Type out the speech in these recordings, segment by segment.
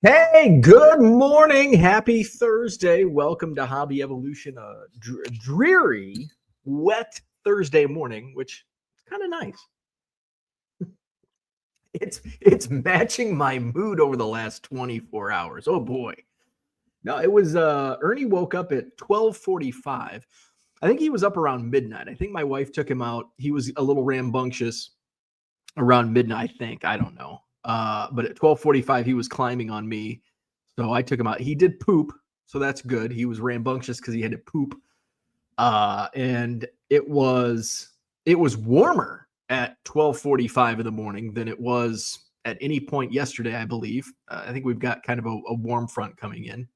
Hey, good morning. Happy Thursday. Welcome to Hobby Evolution. A dreary, wet Thursday morning, which is kind of nice. It's matching my mood over the last 24 hours. Oh boy. No, it was Ernie woke up at 12:45. I think he was up around midnight. I think my wife took him out. He was a little rambunctious around midnight, I think. I don't know. But at 12:45 he was climbing on me. So I took him out. He did poop, so that's good. He was rambunctious because he had to poop. And it was warmer at 12:45 in the morning than it was at any point yesterday, I believe. I think we've got kind of a warm front coming in.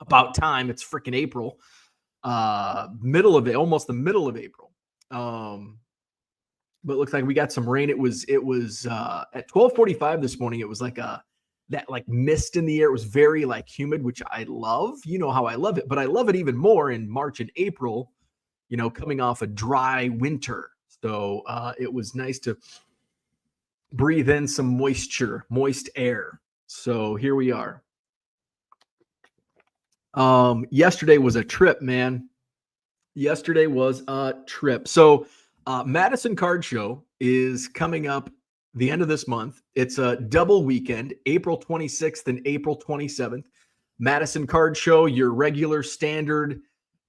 About time. It's freaking April. Middle of it, almost the middle of April. But it looks like we got some rain. It was at 12:45 this morning. It was like that like mist in the air. It was very like humid, which I love. You know how I love it, but I love it even more in March and April, coming off a dry winter. So it was nice to breathe in some moist air. So here we are. Yesterday was a trip, man. Yesterday was a trip. So Madison Card Show is coming up the end of this month. It's a double weekend, April 26th and April 27th. Madison Card Show, your regular standard,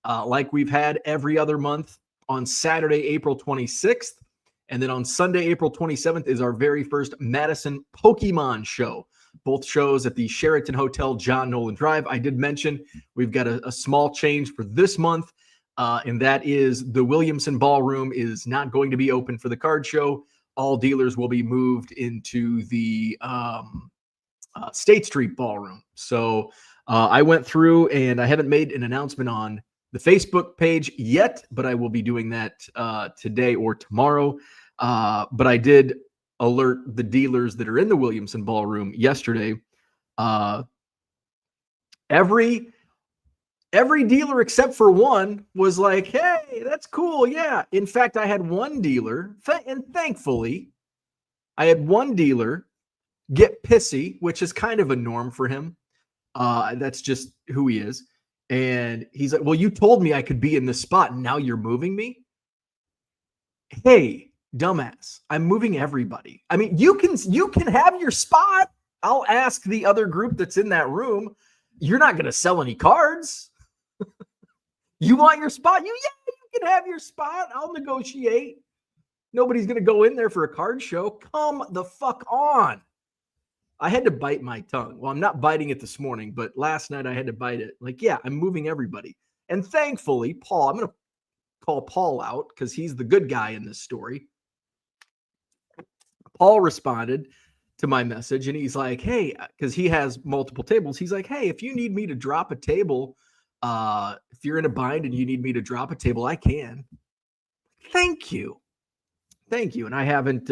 like we've had every other month on Saturday, April 26th. And then on Sunday, April 27th is our very first Madison Pokemon Show. Both shows at the Sheraton Hotel, John Nolan Drive. I did mention we've got a small change for this month. And that is the Williamson Ballroom is not going to be open for the card show. All dealers will be moved into the State Street Ballroom. So I went through and I haven't made an announcement on the Facebook page yet, but I will be doing that today or tomorrow. But I did alert the dealers that are in the Williamson Ballroom yesterday. Every dealer except for one was like, hey, that's cool. Yeah. In fact, I had one dealer, and thankfully, I had one dealer get pissy, which is kind of a norm for him. That's just who he is. And he's like, well, you told me I could be in this spot, and now you're moving me? Hey, dumbass, I'm moving everybody. I mean, you can have your spot. I'll ask the other group that's in that room. You're not going to sell any cards. You want your spot? You can have your spot. I'll negotiate. Nobody's going to go in there for a card show. Come the fuck on. I had to bite my tongue. Well, I'm not biting it this morning, but last night I had to bite it. Like, yeah, I'm moving everybody. And thankfully, Paul, I'm going to call Paul out because he's the good guy in this story. Paul responded to my message and he's like, hey, because he has multiple tables. He's like, hey, if you need me to drop a table, if you're in a bind and you need me to drop a table, I can. Thank you. And I haven't,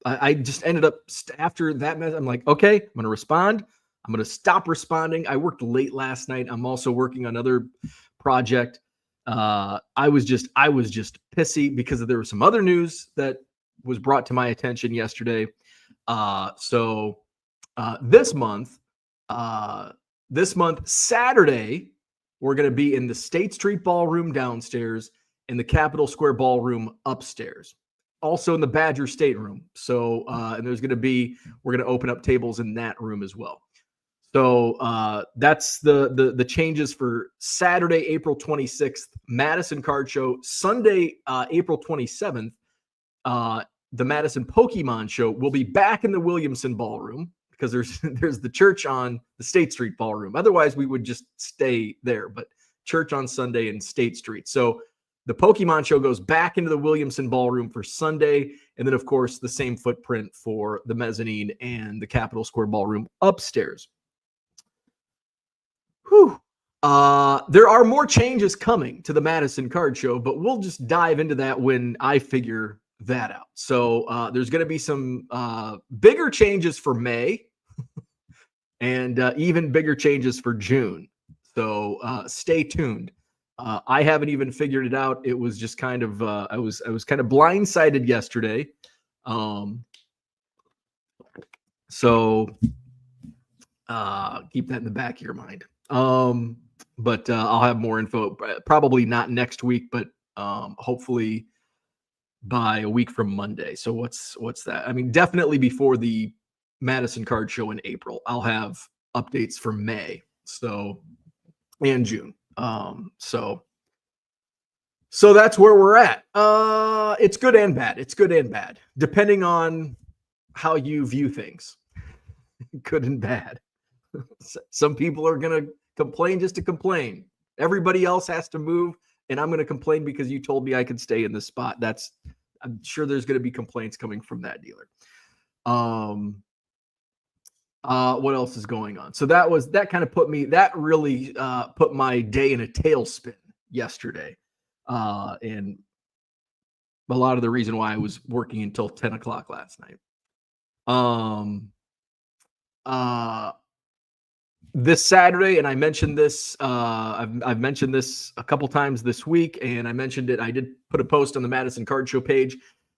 I just ended up after that mess. I'm like, okay, I'm going to respond. I'm going to stop responding. I worked late last night. I'm also working on another project. I was just pissy because there was some other news that was brought to my attention yesterday. So this month, Saturday, we're going to be in the State Street Ballroom downstairs and the Capitol Square Ballroom upstairs. Also in the Badger Stateroom. So, and we're going to open up tables in that room as well. So that's the changes for Saturday, April 26th, Madison Card Show. Sunday, April 27th, the Madison Pokemon Show will be back in the Williamson Ballroom because there's the church on the State Street Ballroom. Otherwise, we would just stay there, but church on Sunday in State Street. So the Pokemon Show goes back into the Williamson Ballroom for Sunday. And then, of course, the same footprint for the mezzanine and the Capitol Square Ballroom upstairs. Whew. There are more changes coming to the Madison Card Show, but we'll just dive into that when I figure that out. So there's going to be some bigger changes for May and even bigger changes for June. So stay tuned. I haven't even figured it out. It was just kind of I was kind of blindsided yesterday. So Keep that in the back of your mind. But I'll have more info, probably not next week, but hopefully by a week from Monday. So what's that? I mean, definitely before the Madison Card Show in April, I'll have updates for May. So and June. So that's where we're at. It's good and bad. It's good and bad, depending on how you view things. Good and bad. Some people are going to complain just to complain. Everybody else has to move, and I'm going to complain because you told me I could stay in this spot. I'm sure there's going to be complaints coming from that dealer. What else is going on? So that kind of really put my day in a tailspin yesterday. And a lot of the reason why I was working until 10 o'clock last night. This Saturday, and I mentioned this, I've mentioned this a couple times this week, and I mentioned it. I did put a post on the Madison Card Show page.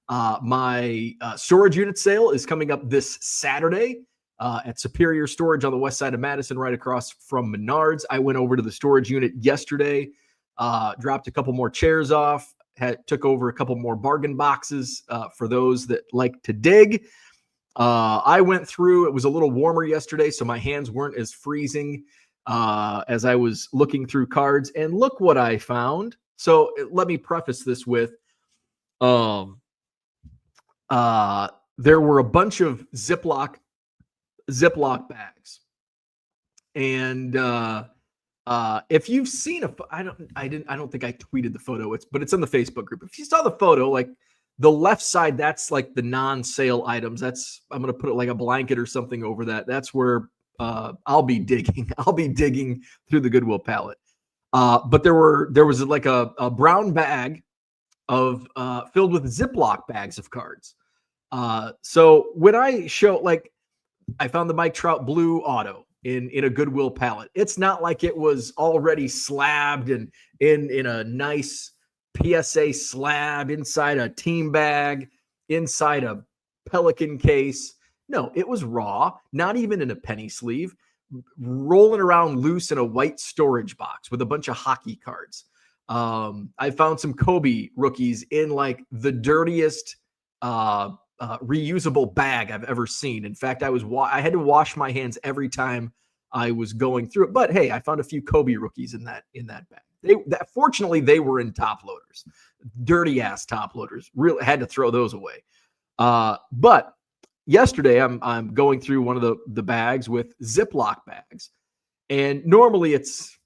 My storage unit sale is coming up this Saturday at Superior Storage on the west side of Madison, right across from Menards. I went over to the storage unit yesterday, dropped a couple more chairs off, took over a couple more bargain boxes for those that like to dig. I went through, it was a little warmer yesterday, so my hands weren't as freezing as I was looking through cards. And look what I found. So let me preface this with, there were a bunch of Ziploc bags. And if you've seen I don't think I tweeted the photo, but it's on the Facebook group. If you saw the photo, like, the left side, that's like the non-sale items. I'm going to put it like a blanket or something over that. That's where I'll be digging. I'll be digging through the Goodwill pallet. But there was like a brown bag of filled with Ziploc bags of cards. So when I show, like, I found the Mike Trout blue auto in a Goodwill pallet. It's not like it was already slabbed and in a nice PSA slab inside a team bag, inside a Pelican case. No, it was raw, not even in a penny sleeve, rolling around loose in a white storage box with a bunch of hockey cards. I found some Kobe rookies in like the dirtiest reusable bag I've ever seen. In fact, I had to wash my hands every time I was going through it. But hey, I found a few Kobe rookies in that bag. Fortunately, they were in top loaders, dirty ass top loaders. Really had to throw those away. But yesterday, I'm going through one of the bags with Ziploc bags, and normally it's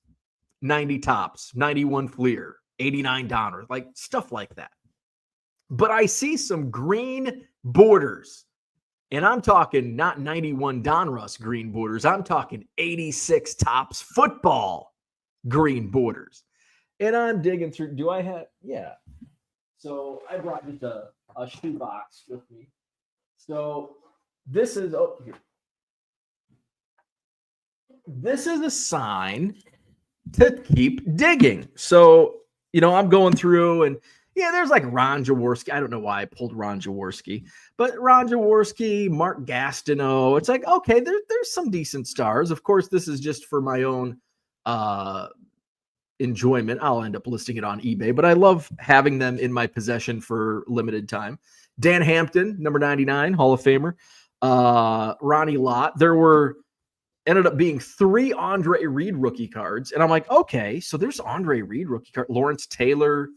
90 tops, 91 Fleer, 89 Donner, like stuff like that. But I see some green borders, and I'm talking not 91 Donruss green borders. I'm talking 86 Tops football green borders. And I'm digging through. Do I have? Yeah. So I brought just a shoebox with me. So this is here. This is a sign to keep digging. So, I'm going through, and yeah, there's like Ron Jaworski. I don't know why I pulled Ron Jaworski, but Ron Jaworski, Mark Gastineau. It's like, okay, there's some decent stars. Of course, this is just for my own enjoyment. I'll end up listing it on eBay, but I love having them in my possession for limited time. Dan Hampton, number 99, Hall of Famer. Ronnie Lott. Ended up being 3 Andre Reed rookie cards. And I'm like, okay, so there's Andre Reed rookie card. Lawrence Taylor,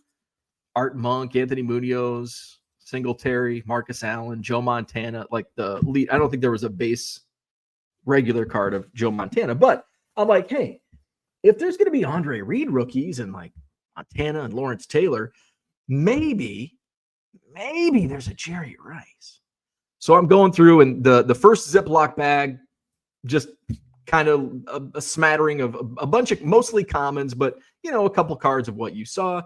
Art Monk, Anthony Munoz, Singletary, Marcus Allen, Joe Montana, like the lead. I don't think there was a base regular card of Joe Montana, but I'm like, hey, if there's going to be Andre Reed rookies and like Montana and Lawrence Taylor, maybe there's a Jerry Rice. So I'm going through, and the first Ziploc bag, just kind of a smattering of a bunch of mostly commons, but a couple cards of what you saw.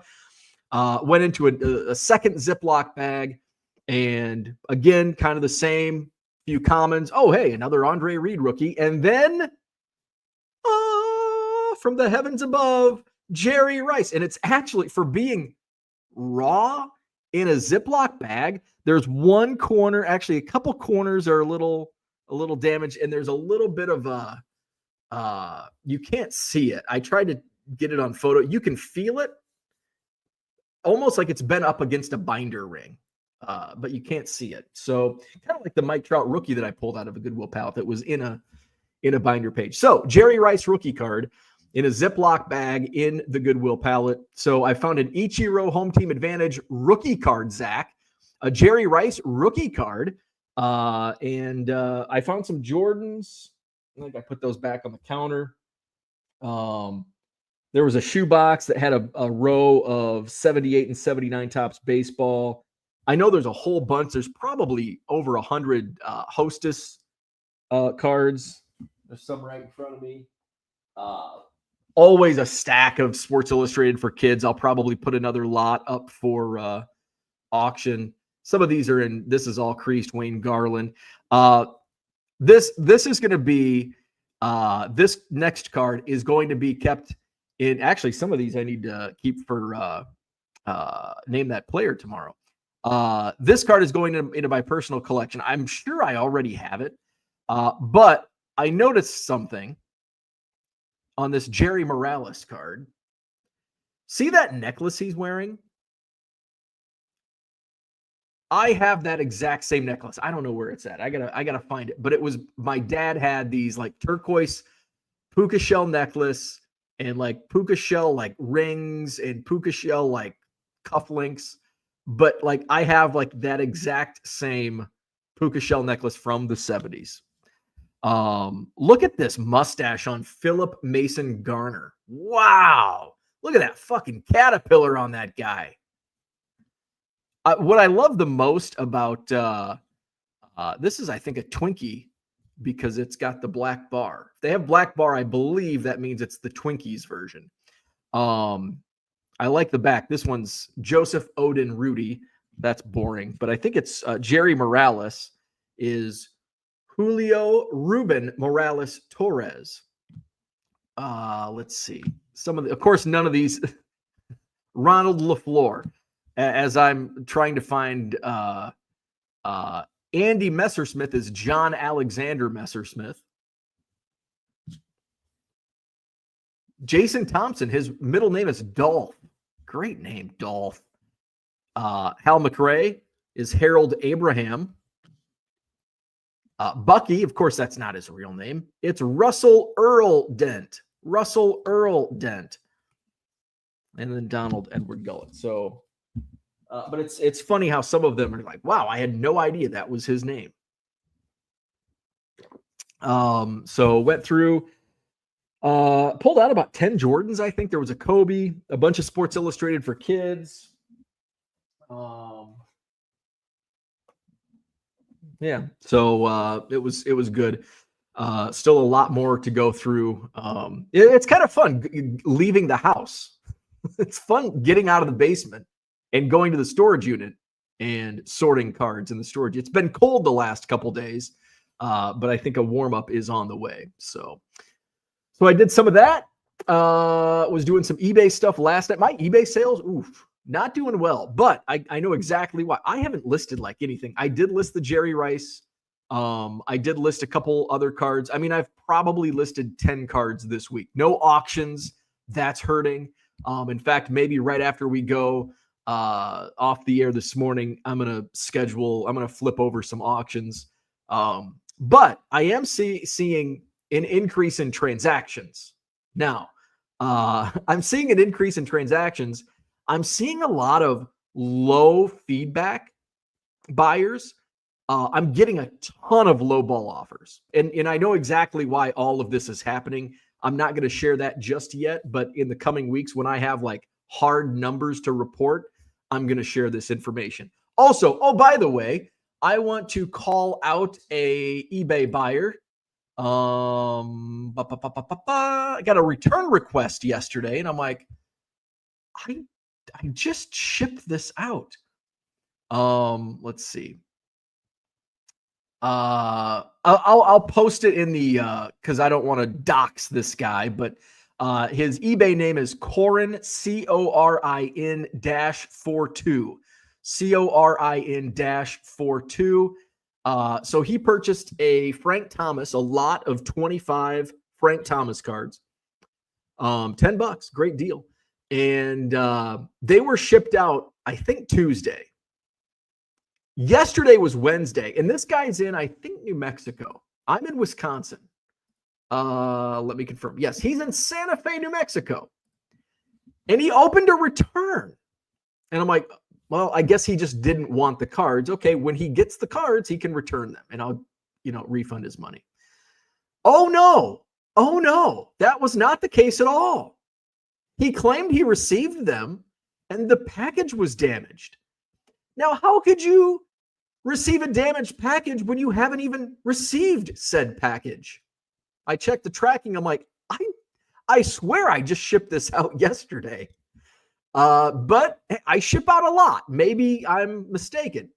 Went into a second Ziploc bag, and again, kind of the same few commons. Oh, hey, another Andre Reed rookie. And then from the heavens above, Jerry Rice. And it's actually, for being raw in a Ziploc bag, there's one corner, actually a couple corners are a little damaged, and there's a little bit of You can't see it. I tried to get it on photo. You can feel it almost like it's been up against a binder ring, but you can't see it. So kind of like the Mike Trout rookie that I pulled out of a Goodwill pallet that was in a binder page. So Jerry Rice rookie card in a Ziploc bag in the Goodwill pallet. So I found an Ichiro Home Team Advantage rookie card, Zach, a Jerry Rice rookie card, and I found some Jordans. I think I put those back on the counter. There was a shoebox that had a row of 78 and 79 Topps baseball. I know there's a whole bunch. There's probably over 100 Hostess cards. There's some right in front of me. Always a stack of Sports Illustrated for kids. I'll probably put another lot up for auction. Some of these are in, this is all creased Wayne Garland. This is going to be, this next card is going to be kept in, actually some of these I need to keep for Name That Player tomorrow. This card is going into my personal collection. I'm sure I already have it, but I noticed something on this Jerry Morales card. See that necklace he's wearing? I have that exact same necklace. I don't know where it's at. I gotta find it. But it was, my dad had these like turquoise puka shell necklace and like puka shell like rings and puka shell like cufflinks. But like I have like that exact same puka shell necklace from the 70s. Look at this mustache on Philip Mason Garner. Wow. Look at that fucking caterpillar on that guy. What I love the most about this is, I think, a Twinkie because it's got the black bar. If they have black bar, I believe that means it's the Twinkies version. I like the back. This one's Joseph Odin Rudy. That's boring, but I think it's Jerry Morales is Julio Ruben Morales Torres. Let's see. Some of the, of course, none of these. Ronald LaFleur. As I'm trying to find Andy Messersmith is John Alexander Messersmith. Jason Thompson, his middle name is Dolph. Great name, Dolph. Hal McRae is Harold Abraham. Bucky, of course, that's not his real name. It's Russell Earl Dent. Russell Earl Dent. And then Donald Edward Gullett. So, but it's funny how some of them are like, wow, I had no idea that was his name. So went through, pulled out about 10 Jordans. I think there was a Kobe, a bunch of Sports Illustrated for kids. Yeah, so it was good. Still a lot more to go through. It's kind of fun leaving the house. It's fun getting out of the basement and going to the storage unit and sorting cards in the storage. It's been cold the last couple days, but I think a warm up is on the way. So I did some of that. Was doing some eBay stuff last night. My eBay sales, oof. Not doing well, but I know exactly why. I haven't listed like anything. I did list the Jerry Rice. I did list a couple other cards. I mean, I've probably listed 10 cards this week. No auctions. That's hurting. In fact, maybe right after we go off the air this morning, I'm going to flip over some auctions. But I am seeing an increase in transactions. Now, I'm seeing an increase in transactions. I'm seeing a lot of low feedback buyers. I'm getting a ton of low ball offers. And I know exactly why all of this is happening. I'm not going to share that just yet, but in the coming weeks, when I have like hard numbers to report, I'm going to share this information. Also, oh, by the way, I want to call out a eBay buyer. I got a return request yesterday, and I'm like, I just shipped this out. Let's see. I'll post it in the because I don't want to dox this guy, but his eBay name is Corin CORIN-42. CORIN-42. So he purchased a Frank Thomas, a lot of 25 Frank Thomas cards. $10, great deal. And they were shipped out, I think, Tuesday. Yesterday was Wednesday, and this guy's in, I think, New Mexico. I'm in Wisconsin. Let me confirm. Yes, he's in Santa Fe, New Mexico. And he opened a return. And I'm like, well, I guess he just didn't want the cards. Okay, when he gets the cards, he can return them, and I'll, refund his money. Oh, no, that was not the case at all. He claimed he received them, and the package was damaged. Now, how could you receive a damaged package when you haven't even received said package? I checked the tracking. I'm like, I swear I just shipped this out yesterday. But I ship out a lot. Maybe I'm mistaken.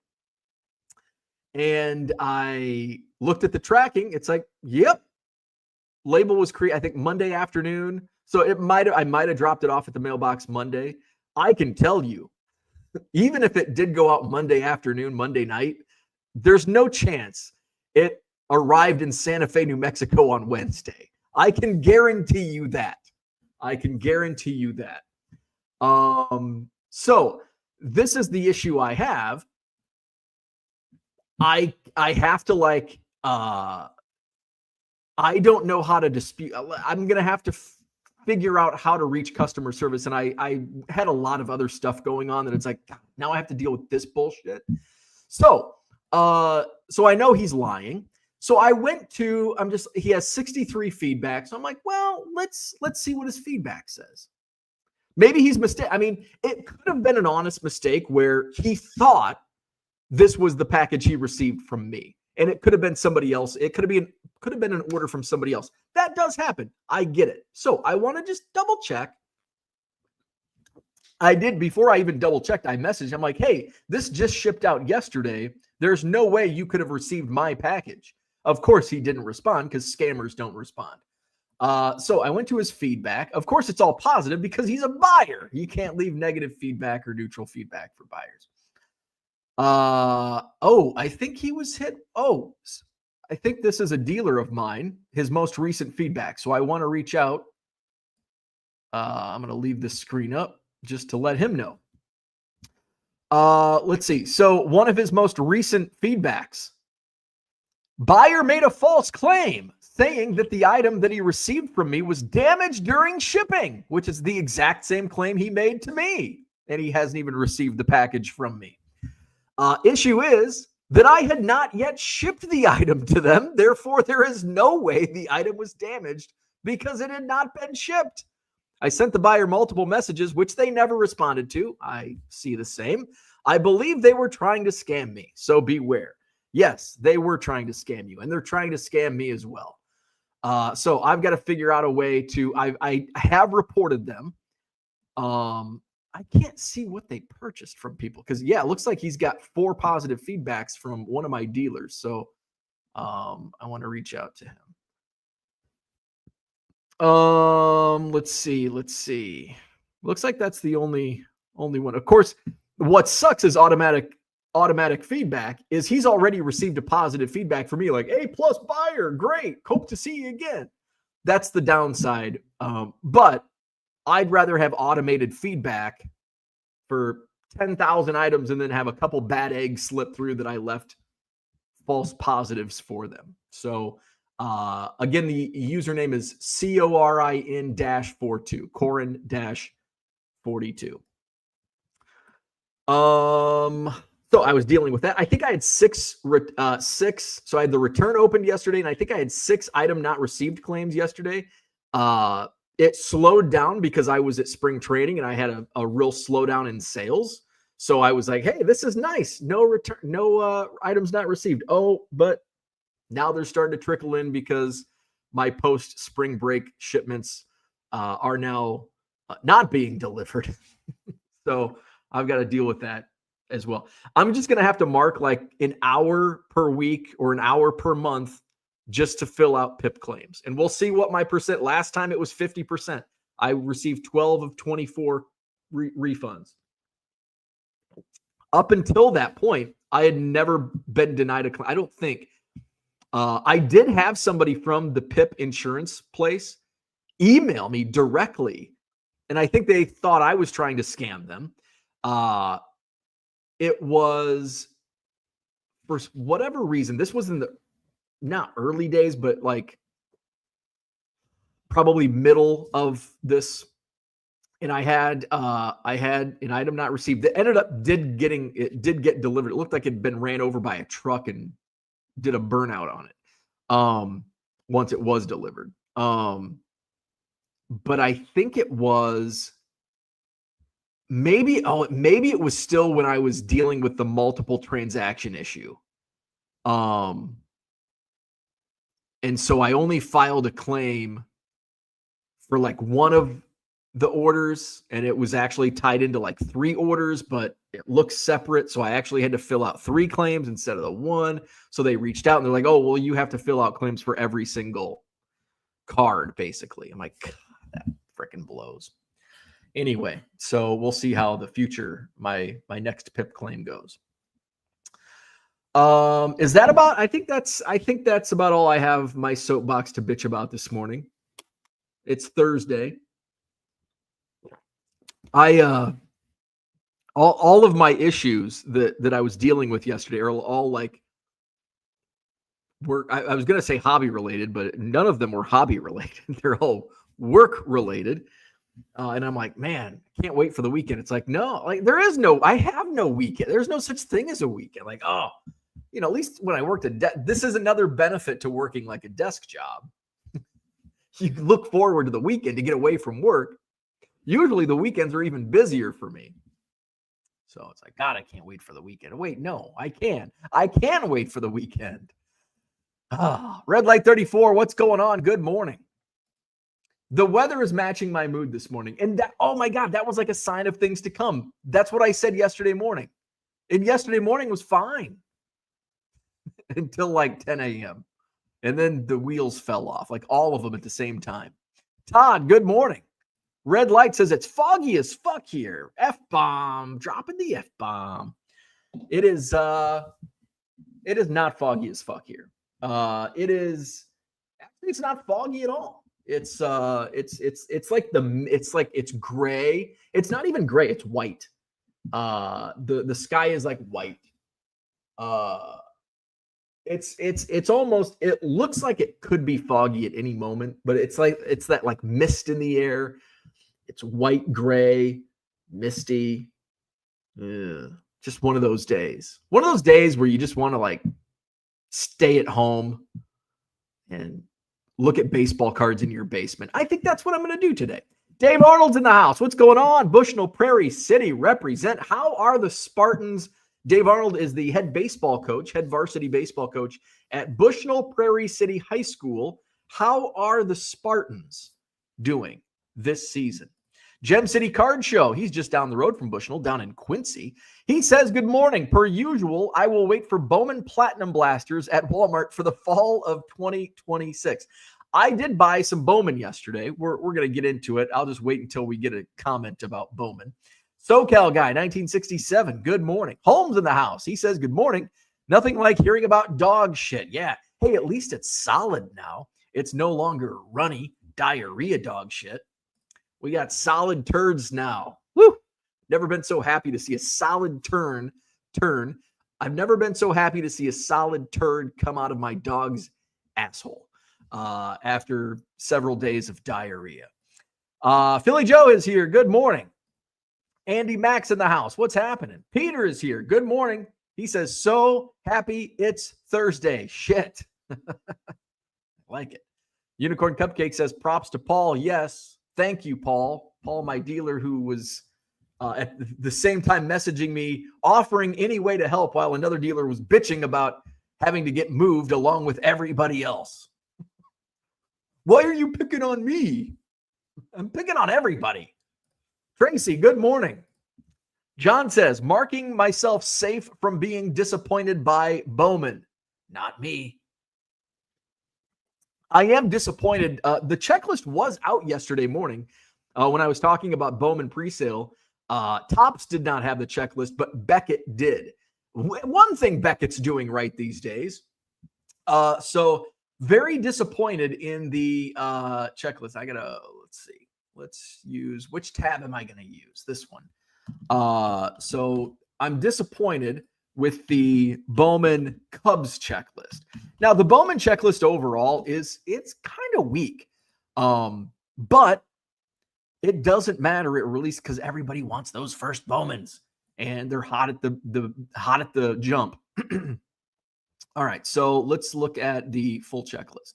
And I looked at the tracking. It's like, yep. Label was created, I think, Monday afternoon. So I might have dropped it off at the mailbox Monday. I can tell you, even if it did go out Monday afternoon, Monday night, there's no chance it arrived in Santa Fe, New Mexico on Wednesday. I can guarantee you that. So this is the issue I have. I have to I don't know how to dispute. I'm going to have to figure out how to reach customer service. And I had a lot of other stuff going on that it's like, God, now I have to deal with this bullshit. So I know he's lying. So I went to, he has 63 feedback. So I'm like, well, let's see what his feedback says. Maybe he's mistaken. I mean, it could have been an honest mistake where he thought this was the package he received from me. And it could have been somebody else. It could have been an order from somebody else. That does happen. I get it. So I want to just double check. I did before I even double checked. I messaged. I'm like, hey, this just shipped out yesterday. There's no way you could have received my package. Of course, he didn't respond because scammers don't respond. So I went to his feedback. Of course, it's all positive because he's a buyer. You can't leave negative feedback or neutral feedback for buyers. I think he was hit. I think this is a dealer of mine, his most recent feedback. So I want to reach out. I'm going to leave this screen up just to let him know. Let's see. So one of his most recent feedbacks, buyer made a false claim saying that the item that he received from me was damaged during shipping, which is the exact same claim he made to me. And he hasn't even received the package from me. Issue is that I had not yet shipped the item to them. Therefore, there is no way the item was damaged because it had not been shipped. I sent the buyer multiple messages, which they never responded to. I see the same. I believe they were trying to scam me. So beware. Yes, they were trying to scam you, and they're trying to scam me as well. So I've got to figure out a way to, I have reported them. I can't see what they purchased from people because, yeah, it looks like he's got 4 positive feedbacks from one of my dealers. So I want to reach out to him. Let's see. Looks like that's the only one. Of course, what sucks is automatic feedback is he's already received a positive feedback from me, like A+ buyer, great, hope to see you again. That's the downside. But I'd rather have automated feedback for 10,000 items and then have a couple bad eggs slip through that I left false positives for them. So again, the username is CORIN-42, Corin-42. So I was dealing with that. I think I had six. So I had the return opened yesterday, and I think I had 6 item not received claims yesterday. It slowed down because I was at spring training and I had a real slowdown in sales. So I was like, hey, this is nice. No return, no items not received. Oh, but now they're starting to trickle in because my post spring break shipments are now not being delivered. So I've got to deal with that as well. I'm just going to have to mark like an hour per week or an hour per month just to fill out PIP claims. And we'll see what my percent. Last time it was 50%. I received 12 of 24 refunds. Up until that point, I had never been denied a claim. I don't think. I did have somebody from the PIP insurance place email me directly, and I think they thought I was trying to scam them. It was, for whatever reason, this was in the not early days, but like probably middle of this. And I had an item not received that ended up did get delivered. It looked like it had been ran over by a truck and did a burnout on it. Once it was delivered. But I think it was maybe it was still when I was dealing with the multiple transaction issue. And so I only filed a claim for like one of the orders, and it was actually tied into like 3 orders, but it looks separate. So I actually had to fill out 3 claims instead of the 1. So they reached out and they're like, oh, well, you have to fill out claims for every single card, basically. I'm like, God, that freaking blows. Anyway, so we'll see how the future, my next PIP claim goes. Is that about, I think that's about all I have my soapbox to bitch about this morning. It's Thursday. All of my issues that I was dealing with yesterday are all like work. I was going to say hobby related, but none of them were hobby related. They're all work related. And I'm like, man, I can't wait for the weekend. It's like, no, like I have no weekend. There's no such thing as a weekend. Like, oh, at least when I worked this is another benefit to working like a desk job. You look forward to the weekend to get away from work. Usually the weekends are even busier for me. So it's like, God, I can't wait for the weekend. Wait, no, I can. I can wait for the weekend. Red Light 34, what's going on? Good morning. The weather is matching my mood this morning. And oh my God, that was like a sign of things to come. That's what I said yesterday morning. And yesterday morning was fine until like 10 a.m. And then the wheels fell off, like all of them at the same time. Todd, good morning. Red Light says it's foggy as fuck here. F-bomb, dropping the F-bomb. It is not foggy as fuck here. It's not foggy at all. It's gray. It's not even gray, it's white. The sky is like white. It's almost, it looks like it could be foggy at any moment, but it's that like mist in the air. It's white, gray, misty. Just one of those days. One of those days where you just want to like stay at home and look at baseball cards in your basement. I think that's what I'm going to do today. Dave Arnold's in the house. What's going on? Bushnell Prairie City represent. How are the Spartans? Dave Arnold is the head varsity baseball coach at Bushnell Prairie City High School. How are the Spartans doing this season? Gem City Card Show. He's just down the road from Bushnell, down in Quincy. He says, good morning. Per usual, I will wait for Bowman Platinum Blasters at Walmart for the fall of 2026. I did buy some Bowman yesterday. We're going to get into it. I'll just wait until we get a comment about Bowman. SoCal Guy, 1967. Good morning. Holmes in the house. He says, good morning. Nothing like hearing about dog shit. Yeah. Hey, at least it's solid now. It's no longer runny diarrhea dog shit. We got solid turds now. Woo! Never been so happy to see a solid turn. I've never been so happy to see a solid turd come out of my dog's asshole after several days of diarrhea. Philly Joe is here. Good morning. Andy Max in the house. What's happening? Peter is here. Good morning. He says, so happy it's Thursday. Shit. I like it. Unicorn Cupcake says, props to Paul. Yes. Thank you, Paul. Paul, my dealer, who was at the same time messaging me, offering any way to help while another dealer was bitching about having to get moved along with everybody else. Why are you picking on me? I'm picking on everybody. Tracy, good morning. John says, marking myself safe from being disappointed by Bowman. Not me. I am disappointed. The checklist was out yesterday morning when I was talking about Bowman presale. Topps did not have the checklist, but Beckett did. One thing Beckett's doing right these days, So very disappointed in the checklist. Let's see. Let's use, which tab am I going to use? This one. So I'm disappointed with the Bowman Cubs checklist. Now, the Bowman checklist overall it's kind of weak. But it doesn't matter at release because everybody wants those first Bowmans and they're hot at the jump. All right, so let's look at the full checklist.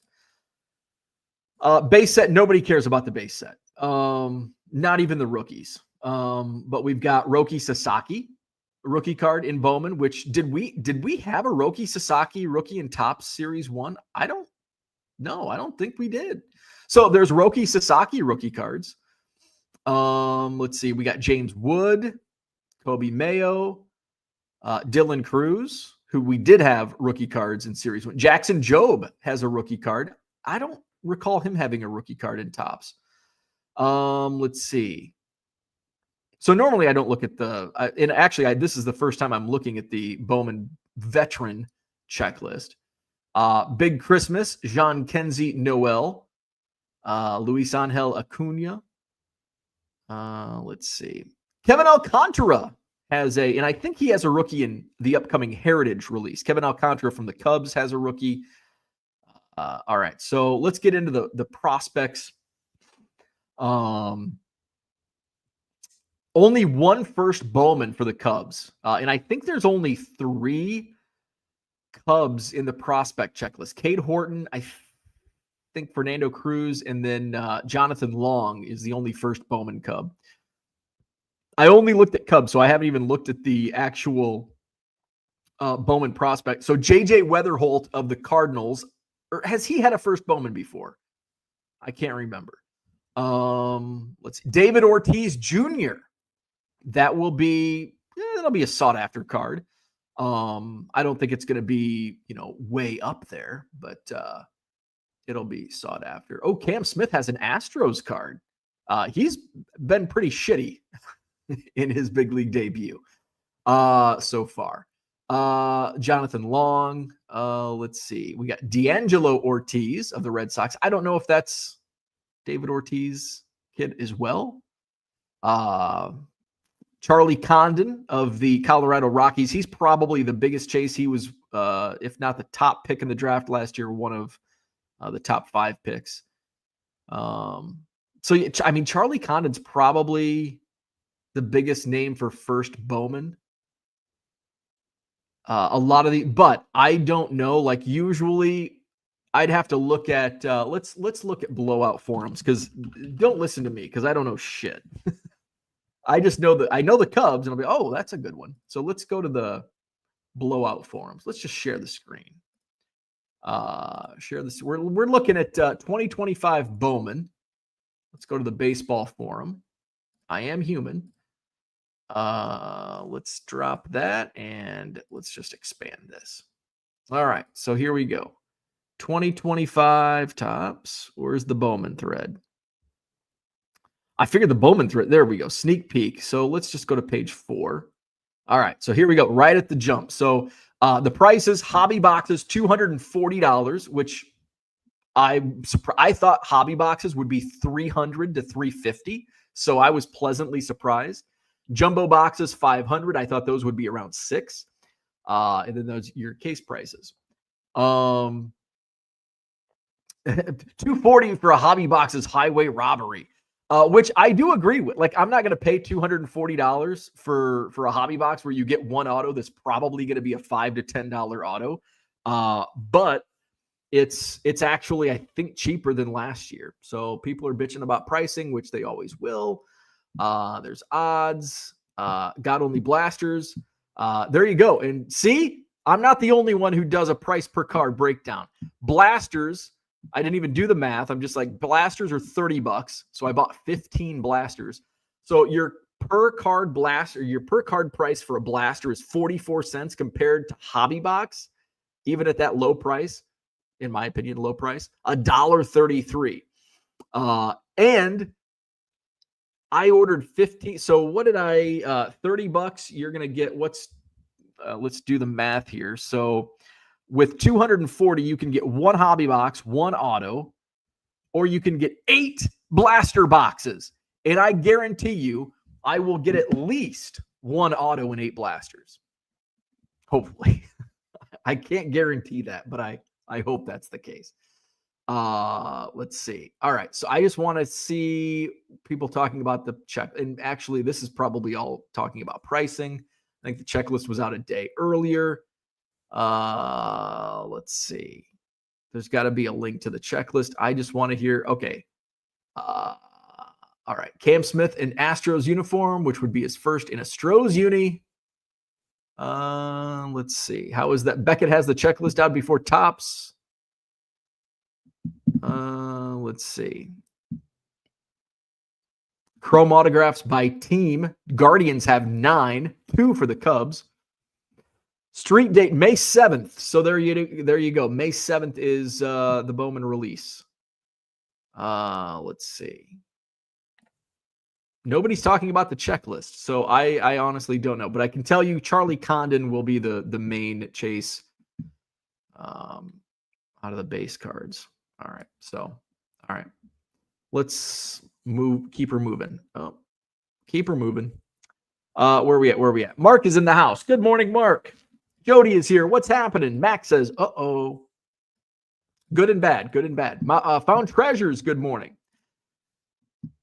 Base set, nobody cares about the base set. Not even the rookies. But we've got Roki Sasaki, rookie card in Bowman, which did we have a Roki Sasaki rookie in Topps Series 1? I don't think we did. So there's Roki Sasaki rookie cards. Let's see. We got James Wood, Kobe Mayo, Dylan Cruz, who we did have rookie cards in Series 1. Jackson Jobe has a rookie card. I don't recall him having a rookie card in Topps. Let's see. So normally I don't look at and actually this is the first time I'm looking at the Bowman veteran checklist. Big Christmas, Jean Kenzie Noel, Luis Angel Acuna. Let's see. Kevin Alcantara has and I think he has a rookie in the upcoming Heritage release. Kevin Alcantara from the Cubs has a rookie. All right, so let's get into the prospects. Only one first Bowman for the Cubs. And I think there's only 3 Cubs in the prospect checklist. Cade Horton, I think Fernando Cruz, and then Jonathan Long is the only first Bowman Cub. I only looked at Cubs, so I haven't even looked at the actual Bowman prospect. So J.J. Weatherholt of the Cardinals, or has he had a first Bowman before? I can't remember. Let's see. David Ortiz Jr. That'll be a sought after card. I don't think it's going to be, way up there, but it'll be sought after. Oh, Cam Smith has an Astros card. He's been pretty shitty in his big league debut so far. Jonathan Long. Let's see. We got D'Angelo Ortiz of the Red Sox. I don't know if that's David Ortiz kid as well. Charlie Condon of the Colorado Rockies. He's probably the biggest chase. He was, if not the top pick in the draft last year, one of the top 5 picks. Charlie Condon's probably the biggest name for first Bowman. But I don't know. Like usually, I'd have to look at. Let's look at blowout forums because don't listen to me because I don't know shit. I just know that I know the Cubs and I'll be, oh, that's a good one. So let's go to the blowout forums. Let's just share the screen. Share this. We're looking at 2025 Bowman. Let's go to the baseball forum. I am human. Let's drop that and let's just expand this. All right. So here we go. 2025 Topps. Where's the Bowman thread? I figured the Bowman thread. There we go. Sneak peek. So let's just go to page 4. All right. So here we go. Right at the jump. So the prices, hobby boxes, $240, which I thought hobby boxes would be $300 to $350. So I was pleasantly surprised. Jumbo boxes, $500. I thought those would be around $6. And then those your case prices. $240 for a hobby box is highway robbery. Which I do agree with. Like, I'm not going to pay $240 for a hobby box where you get one auto that's probably going to be a $5 to $10 auto. But it's actually, I think, cheaper than last year. So people are bitching about pricing, which they always will. There's odds. Got only blasters. There you go. And see, I'm not the only one who does a price per card breakdown. Blasters, I didn't even do the math. I'm just like, blasters are $30. So I bought 15 blasters. So your per card blaster, your per card price for a blaster is 44 cents compared to hobby box, even at that low price, in my opinion, low price, $1.33. And I ordered 15. So what did I, $30? You're going to get let's do the math here. So With 240, you can get one hobby box, one auto, or you can get 8 blaster boxes. And I guarantee you, I will get at least one auto and 8 blasters. Hopefully. I can't guarantee that, but I hope that's the case. Let's see. All right. So I just want to see people talking about the check. And actually, this is probably all talking about pricing. I think the checklist was out a day earlier. Let's see. There's got to be a link to the checklist. I just want to hear. Okay. All right. Cam Smith in Astros uniform, which would be his first in a Stros uni. Let's see. How is that? Beckett has the checklist out before Topps. Let's see. Chrome autographs by team. Guardians have 9, 2 for the Cubs. Street date May 7th. So there you go. May 7th is the Bowman release. Let's see. Nobody's talking about the checklist, so I honestly don't know. But I can tell you Charlie Condon will be the main chase out of the base cards. All right. So, all right. Let's keep her moving. Oh, keep her moving. Where are we at? Mark is in the house. Good morning, Mark. Jody is here. What's happening? Max says, uh-oh. Good and bad. Found treasures. Good morning.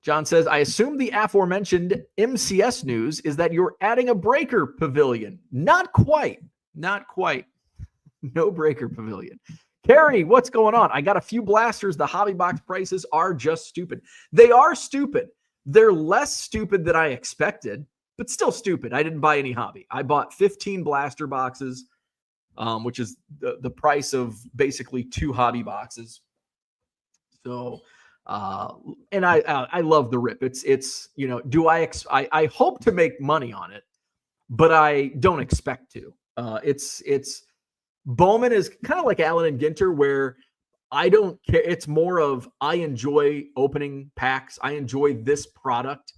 John says, I assume the aforementioned MCS news is that you're adding a breaker pavilion. Not quite. No breaker pavilion. Carrie, what's going on? I got a few blasters. The hobby box prices are just stupid. They are stupid. They're less stupid than I expected, but still stupid. I didn't buy any hobby. I bought 15 blaster boxes, which is the price of basically 2 hobby boxes. So, and I love the rip. It's I hope to make money on it, but I don't expect to. It's Bowman is kind of like Allen and Ginter, where I don't care. It's more of I enjoy opening packs. I enjoy this product,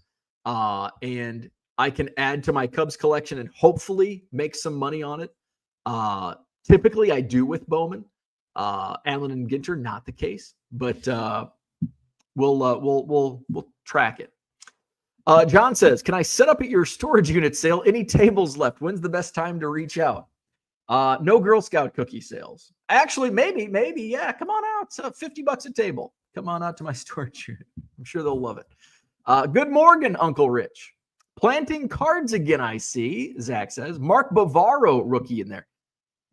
and I can add to my Cubs collection and hopefully make some money on it. Typically, I do with Bowman. Allen and Ginter, not the case, but we'll track it. John says, "Can I set up at your storage unit sale? Any tables left? When's the best time to reach out?" No Girl Scout cookie sales. Actually, maybe, yeah. Come on out. It's $50 a table. Come on out to my storage unit. I'm sure they'll love it. Good morning, Uncle Rich. Planting cards again, I see, Zach says. Mark Bavaro rookie in there.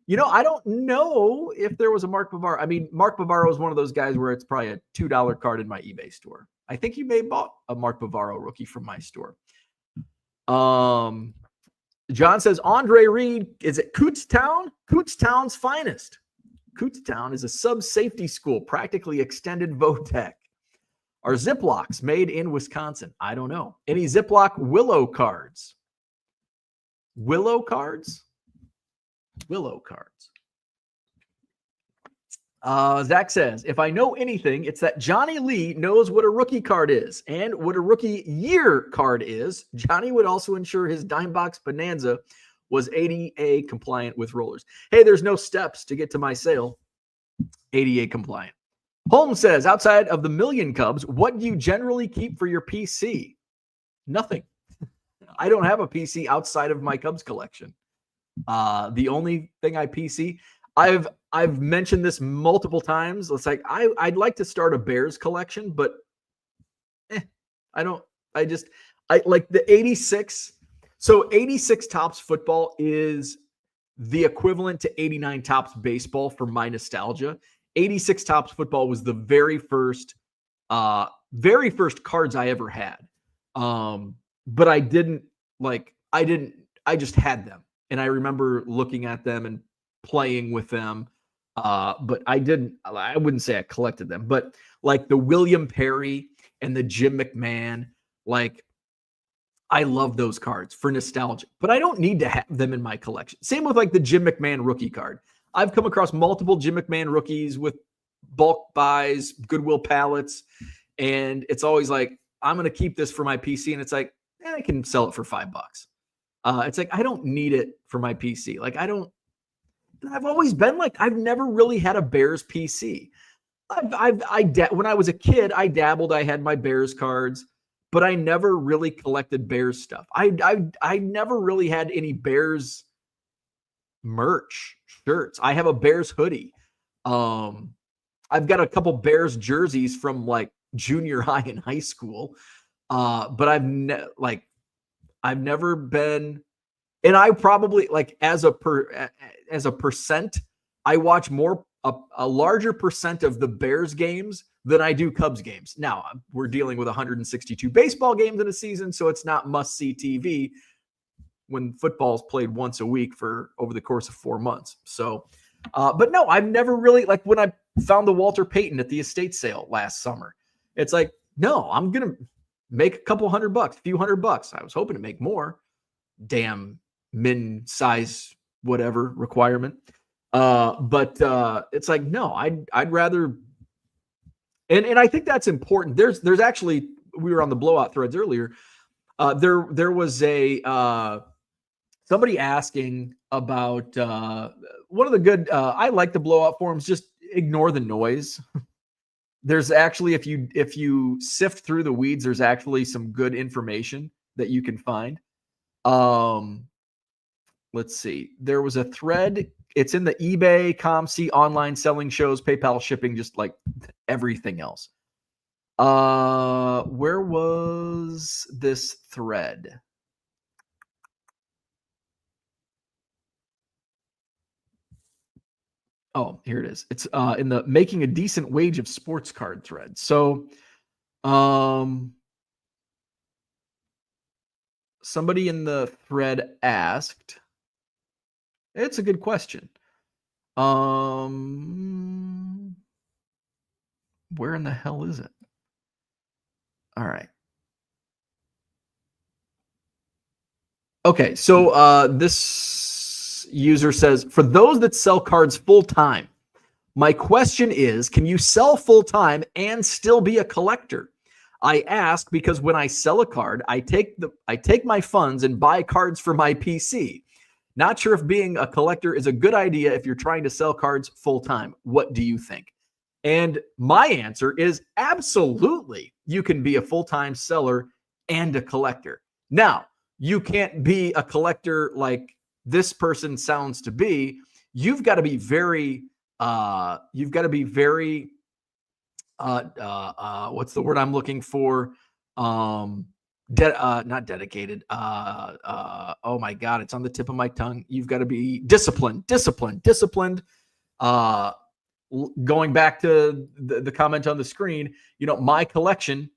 I don't know if there was a Mark Bavaro. I mean, Mark Bavaro is one of those guys where it's probably a $2 card in my eBay store. I think you may have bought a Mark Bavaro rookie from my store. John says, Andre Reed is at Kutztown? Kutztown's finest. Kutztown is a sub-safety school, practically extended Votech. Are Ziplocs made in Wisconsin? I don't know. Any Ziploc Willow cards? Willow cards. Zach says, if I know anything, it's that Johnny Lee knows what a rookie card is and what a rookie year card is. Johnny would also ensure his dime box bonanza was ADA compliant with rollers. Hey, there's no steps to get to my sale. ADA compliant. Holmes says, outside of the million Cubs, what do you generally keep for your PC? Nothing. I don't have a PC outside of my Cubs collection. The only thing I PC, I've mentioned this multiple times. It's like I'd like to start a Bears collection, but I like the 86. So 86 Topps football is the equivalent to 89 Topps baseball for my nostalgia. 86 Topps football was the very first cards I ever had. But I just had them. And I remember looking at them and playing with them. But I wouldn't say I collected them, but like the William Perry and the Jim McMahon, like I love those cards for nostalgia, but I don't need to have them in my collection. Same with like the Jim McMahon rookie card. I've come across multiple Jim McMahon rookies with bulk buys, Goodwill pallets. And it's always like, I'm going to keep this for my PC. And it's like, I can sell it for $5. It's like, I don't need it for my PC. Like I've always been like, I've never really had a Bears PC. When I was a kid, I dabbled. I had my Bears cards, but I never really collected Bears stuff. I never really had any Bears merch shirts. I have a Bears hoodie. I've got a couple Bears jerseys from like junior high and high school. But I've never been, and I probably like as a percent, I watch a larger percent of the Bears games than I do Cubs games. Now we're dealing with 162 baseball games in a season, so it's not must see TV when football's played once a week for over the course of 4 months. So, but no, I've never really, like when I found the Walter Payton at the estate sale last summer, it's like, no, I'm going to make a couple $100, a few $100. I was hoping to make more. Damn min size, whatever requirement. But it's like, no, I'd rather, and I think that's important. There's actually, we were on the blowout threads earlier. There was somebody asking about one of the good, I like the blowout forums, just ignore the noise. There's actually, if you sift through the weeds, there's actually some good information that you can find. Let's see. There was a thread. It's in the eBay, ComC, online selling shows, PayPal shipping, just like everything else. Where was this thread? Oh, here it is. It's in the making a decent wage of sports card thread. So, somebody in the thread asked, it's a good question. Where in the hell is it? All right. Okay, so this user says, for those that sell cards full time, my question is, can you sell full time and still be a collector? I ask because when I sell a card, I take my funds and buy cards for my PC. Not sure if being a collector is a good idea if you're trying to sell cards full time. What do you think? And my answer is absolutely. You can be a full-time seller and a collector. Now, you can't be a collector like this person sounds to be. You've got to be very what's the word I'm looking for? Not dedicated. Oh my God, it's on the tip of my tongue. You've got to be disciplined. Going back to the comment on the screen, my collection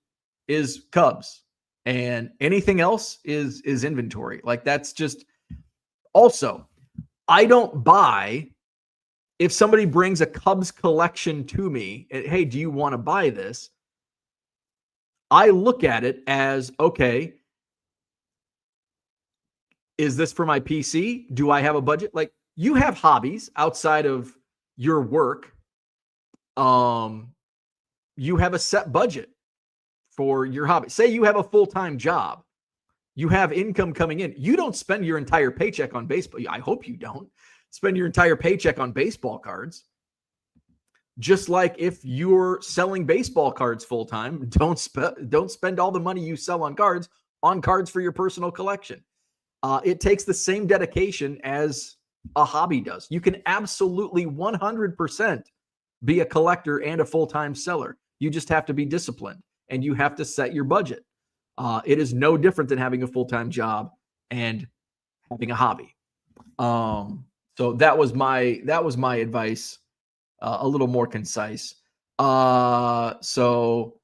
is Cubs, and anything else is inventory. Like that's just. Also, I don't buy. If somebody brings a Cubs collection to me, hey, do you want to buy this? I look at it as, okay, is this for my PC? Do I have a budget? Like, you have hobbies outside of your work. You have a set budget for your hobby. Say you have a full-time job. You have income coming in. You don't spend your entire paycheck on baseball. I hope you don't spend your entire paycheck on baseball cards. Just like if you're selling baseball cards full-time, don't spend all the money you sell on cards for your personal collection. It takes the same dedication as a hobby does. You can absolutely 100% be a collector and a full-time seller. You just have to be disciplined and you have to set your budget. It is no different than having a full-time job and having a hobby. So that was my advice. A little more concise. So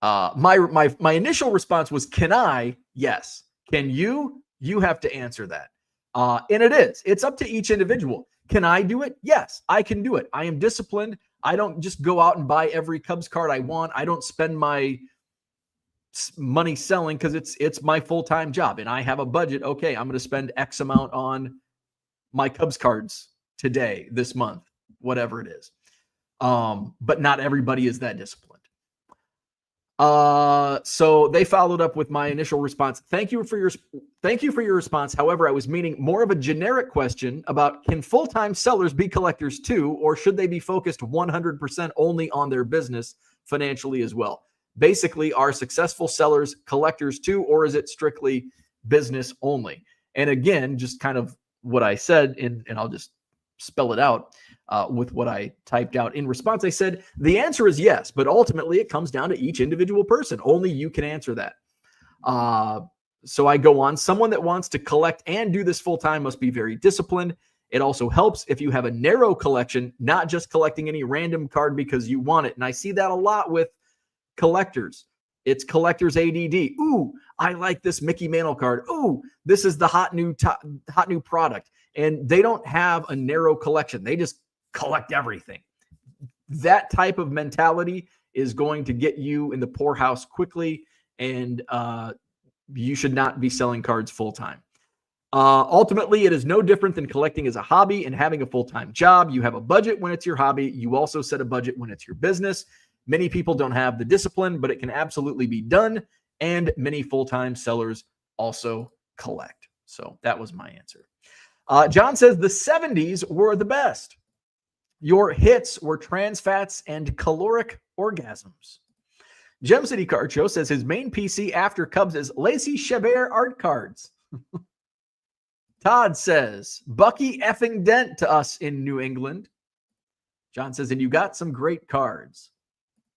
my initial response was, can I? Yes. Can you? You have to answer that. And it's up to each individual. Can I do it? Yes, I can do it. I am disciplined. I don't just go out and buy every Cubs card I want. I don't spend my money selling because it's my full-time job and I have a budget. Okay, I'm going to spend X amount on my Cubs cards today, this month, whatever it is. But not everybody is that disciplined. So they followed up with my initial response. Thank you for your response. However, I was meaning more of a generic question about, can full-time sellers be collectors too, or should they be focused 100% only on their business financially as well? Basically, are successful sellers collectors too, or is it strictly business only? And again, just kind of what I said, and I'll just spell it out. With what I typed out in response, I said, the answer is yes, but ultimately it comes down to each individual person. Only you can answer that. So I go on. Someone that wants to collect and do this full time must be very disciplined. It also helps if you have a narrow collection, not just collecting any random card because you want it. And I see that a lot with collectors. It's collector's ADD. Ooh, I like this Mickey Mantle card. Ooh, this is the hot new product. And they don't have a narrow collection. They just collect everything. That type of mentality is going to get you in the poorhouse quickly, and you should not be selling cards full time. Ultimately, it is no different than collecting as a hobby and having a full-time job. You have a budget when it's your hobby. You also set a budget when it's your business. Many people don't have the discipline, but it can absolutely be done, and many full-time sellers also collect. So that was my answer. John says the 70s were the best. Your hits were trans fats and caloric orgasms. Gem City Card Show says his main PC after Cubs is Lacey Chabert art cards. Todd says Bucky effing Dent to us in New England. John says, and you got some great cards.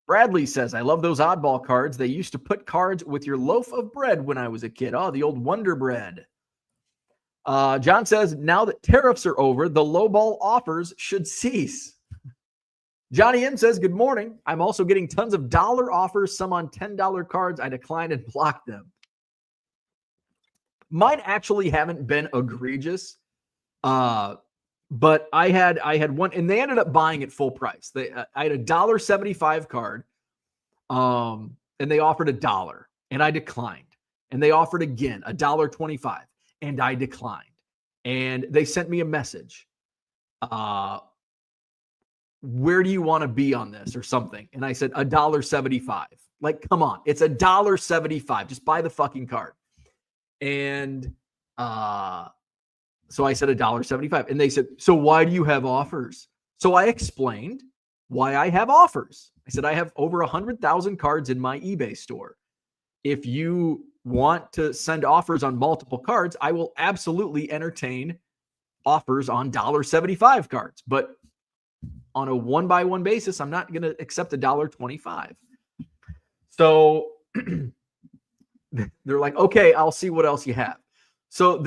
Bradley says, I love those oddball cards. They used to put cards with your loaf of bread when I was a kid. Oh, the old Wonder Bread. John says, now that tariffs are over, the lowball offers should cease. Johnny M says, good morning. I'm also getting tons of dollar offers, some on $10 cards. I declined and blocked them. Mine actually haven't been egregious, but I had one, and they ended up buying it full price. I had a $1.75 card, and they offered $1, and I declined. And they offered again $1.25. And I declined. And they sent me a message. Where do you want to be on this or something? And I said $1.75. Like, come on. It's $1.75. Just buy the fucking card. And so I said $1.75. And they said, so why do you have offers? So I explained why I have offers. I said, I have over 100,000 cards in my eBay store. If you want to send offers on multiple cards, I will absolutely entertain offers on $1.75 cards. But on a one-by-one basis, I'm not going to accept $1.25. So they're like, okay, I'll see what else you have. So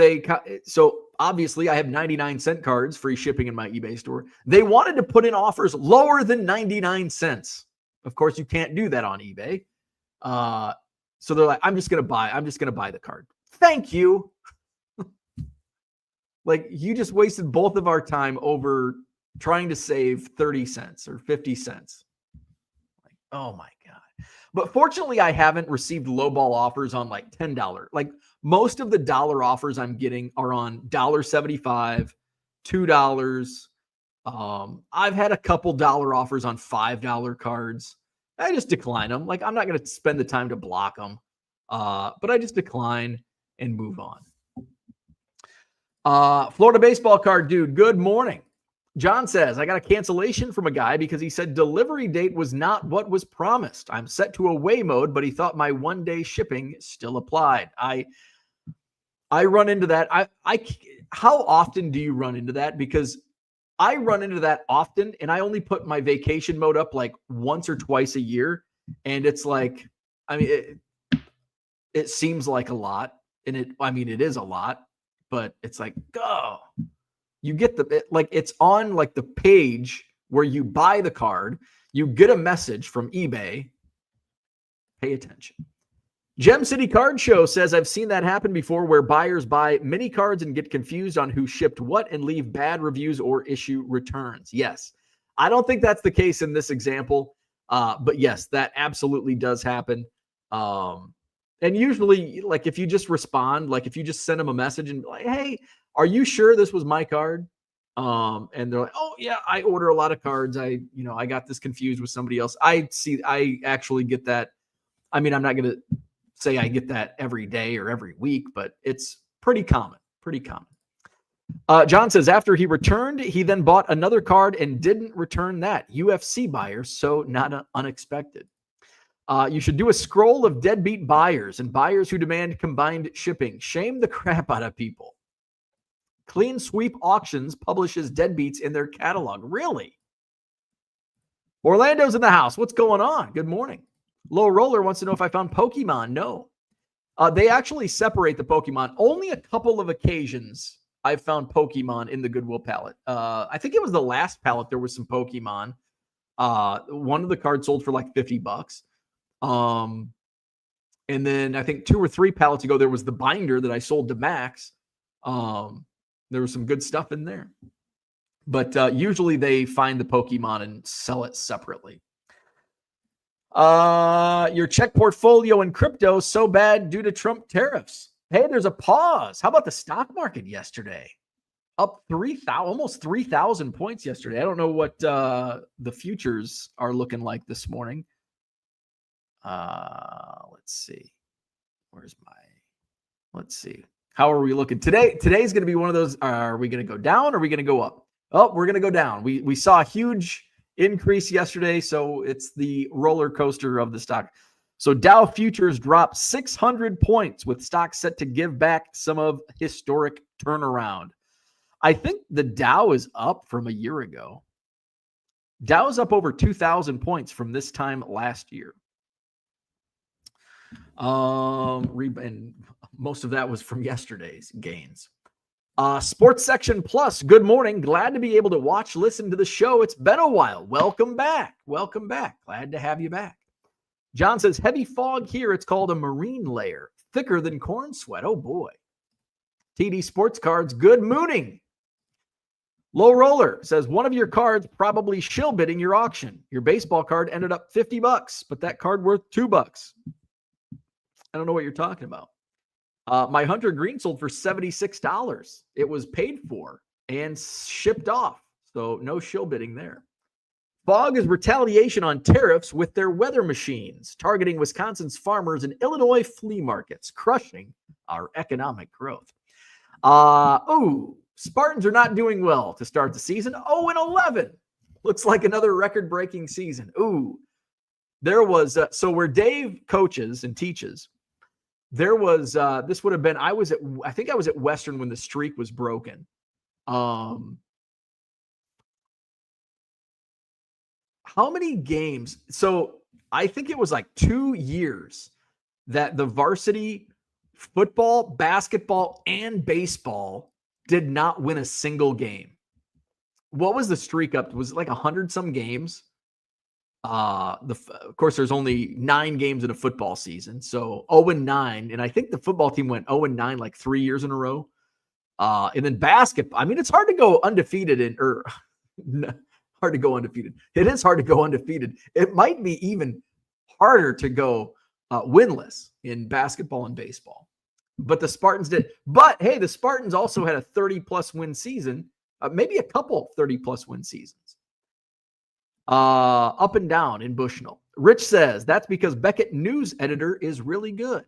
obviously I have 99-cent cards, free shipping in my eBay store. They wanted to put in offers lower than 99 cents. Of course, you can't do that on eBay. So they're like, I'm just going to buy the card. Thank you. Like, you just wasted both of our time over trying to save 30 cents or 50 cents. Like, oh my God. But fortunately, I haven't received lowball offers on like $10. Like, most of the dollar offers I'm getting are on $1.75, $2. I've had a couple dollar offers on $5 cards. I just decline them. Like, I'm not going to spend the time to block them. But I just decline and move on. Florida baseball card dude, good morning. John says, I got a cancellation from a guy because he said delivery date was not what was promised. I'm set to away mode, but he thought my one-day shipping still applied. I run into that. How often do you run into that? Because I run into that often, and I only put my vacation mode up like once or twice a year. And it's like, I mean, it seems like a lot. And it is a lot, but it's like, oh, you get it's on like the page where you buy the card, you get a message from eBay. Pay attention. Gem City Card Show says, I've seen that happen before where buyers buy many cards and get confused on who shipped what and leave bad reviews or issue returns. Yes. I don't think that's the case in this example. But yes, that absolutely does happen. And usually, like, if you just respond, like if you just send them a message and be like, hey, are you sure this was my card? And they're like, oh yeah, I order a lot of cards. I got this confused with somebody else. I actually get that. I mean, I'm not going to say I get that every day or every week, but it's pretty common. Pretty common. John says after he returned, he then bought another card and didn't return that. UFC buyer, so not unexpected. You should do a scroll of deadbeat buyers and buyers who demand combined shipping. Shame the crap out of people. Clean Sweep Auctions publishes deadbeats in their catalog. Really? Orlando's in the house. What's going on? Good morning. Low Roller wants to know if I found Pokemon. No. They actually separate the Pokemon. Only a couple of occasions I've found Pokemon in the Goodwill pallet. I think it was the last pallet there was some Pokemon. One of the cards sold for like $50. And then I think 2 or 3 pallets ago, there was the binder that I sold to Max. There was some good stuff in there. But usually they find the Pokemon and sell it separately. Your check portfolio in crypto so bad due to Trump tariffs. Hey, there's a pause. How about the stock market yesterday? Up 3,000, almost 3,000 points yesterday. I don't know what the futures are looking like this morning. Let's see. Let's see. How are we looking today? Today's going to be one of those. Are we going to go down? Or are we going to go up? Oh, we're going to go down. We saw a huge increase yesterday, so it's the roller coaster of the stock. So Dow futures dropped 600 points with stocks set to give back some of historic turnaround. I think the Dow is up from a year ago. Dow is up over 2,000 points from this time last year. And most of that was from yesterday's gains. Sports Section Plus, good morning. Glad to be able to listen to the show. It's been a while. Welcome back. Welcome back. Glad to have you back. John says, heavy fog here. It's called a marine layer, thicker than corn sweat. Oh, boy. TD Sports Cards, good mooning. Low Roller says, one of your cards probably shill bidding your auction. Your baseball card ended up $50, but that card worth $2. I don't know what you're talking about. My Hunter Green sold for $76. It was paid for and shipped off. So no shill bidding there. Fog is retaliation on tariffs with their weather machines, targeting Wisconsin's farmers and Illinois flea markets, crushing our economic growth. Spartans are not doing well to start the season. 0-11. Looks like another record-breaking season. There was, so where Dave coaches and teaches, there was, this would have been, I think I was at Western when the streak was broken. How many games? So I think it was like 2 years that the varsity football, basketball, and baseball did not win a single game. What was the streak up? Was it like 100 some games? Of course, there's only 9 games in a football season. So 0-9. And I think the football team went 0-9 like 3 years in a row. And then basketball. I mean, it's hard to go undefeated hard to go undefeated. It is hard to go undefeated. It might be even harder to go winless in basketball and baseball. But the Spartans did. But hey, the Spartans also had a 30-plus win season, maybe a couple 30-plus win seasons. Up and down in Bushnell. Rich says, that's because Beckett news editor is really good.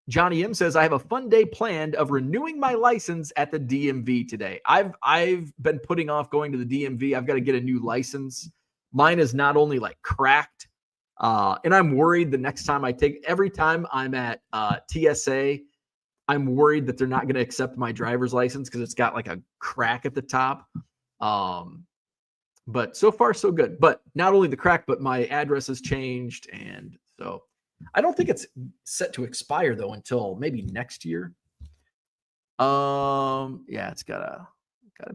Johnny M says, I have a fun day planned of renewing my license at the DMV today. I've been putting off going to the DMV. I've got to get a new license. Mine is not only like cracked, and I'm worried the next time every time I'm at TSA, I'm worried that they're not going to accept my driver's license because it's got like a crack at the top. But so far, so good. But not only the crack, but my address has changed. And so I don't think it's set to expire, though, until maybe next year. Yeah, it's got a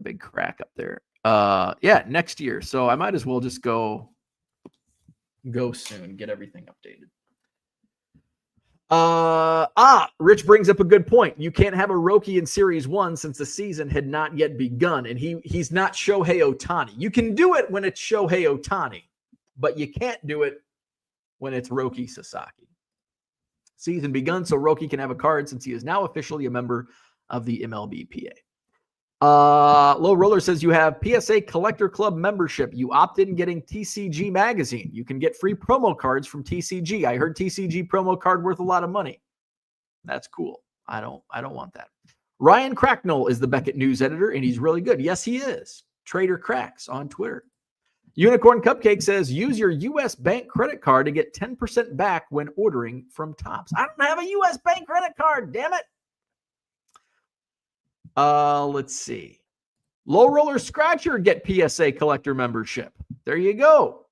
big crack up there. Yeah, next year. So I might as well just go soon, get everything updated. Rich brings up a good point. You can't have a Roki in Series 1 since the season had not yet begun, and he's not Shohei Ohtani. You can do it when it's Shohei Ohtani, but you can't do it when it's Roki Sasaki. Season begun, so Roki can have a card since he is now officially a member of the MLBPA. Low Roller says you have PSA Collector Club membership. You opted in getting TCG magazine. You can get free promo cards from TCG. I heard TCG promo card worth a lot of money. That's cool. I don't want that. Ryan Cracknell is the Beckett News editor, and he's really good. Yes, he is. Trader Cracks on Twitter. Unicorn Cupcake says, use your U.S. bank credit card to get 10% back when ordering from Topps. I don't have a U.S. bank credit card, damn it. Let's see. Low Roller Scratcher get PSA collector membership. There you go.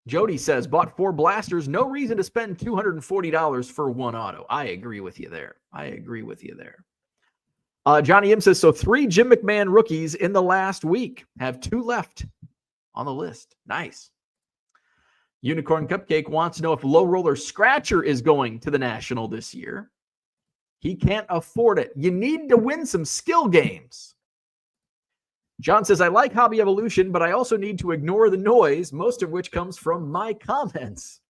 Jody says, bought 4 blasters. No reason to spend $240 for one auto. I agree with you there. Johnny M says, so 3 Jim McMahon rookies in the last week. Have 2 left on the list. Nice. Unicorn Cupcake wants to know if Low Roller Scratcher is going to the National this year. He can't afford it. You need to win some skill games. John says, I like Hobby Evolution, but I also need to ignore the noise, most of which comes from my comments.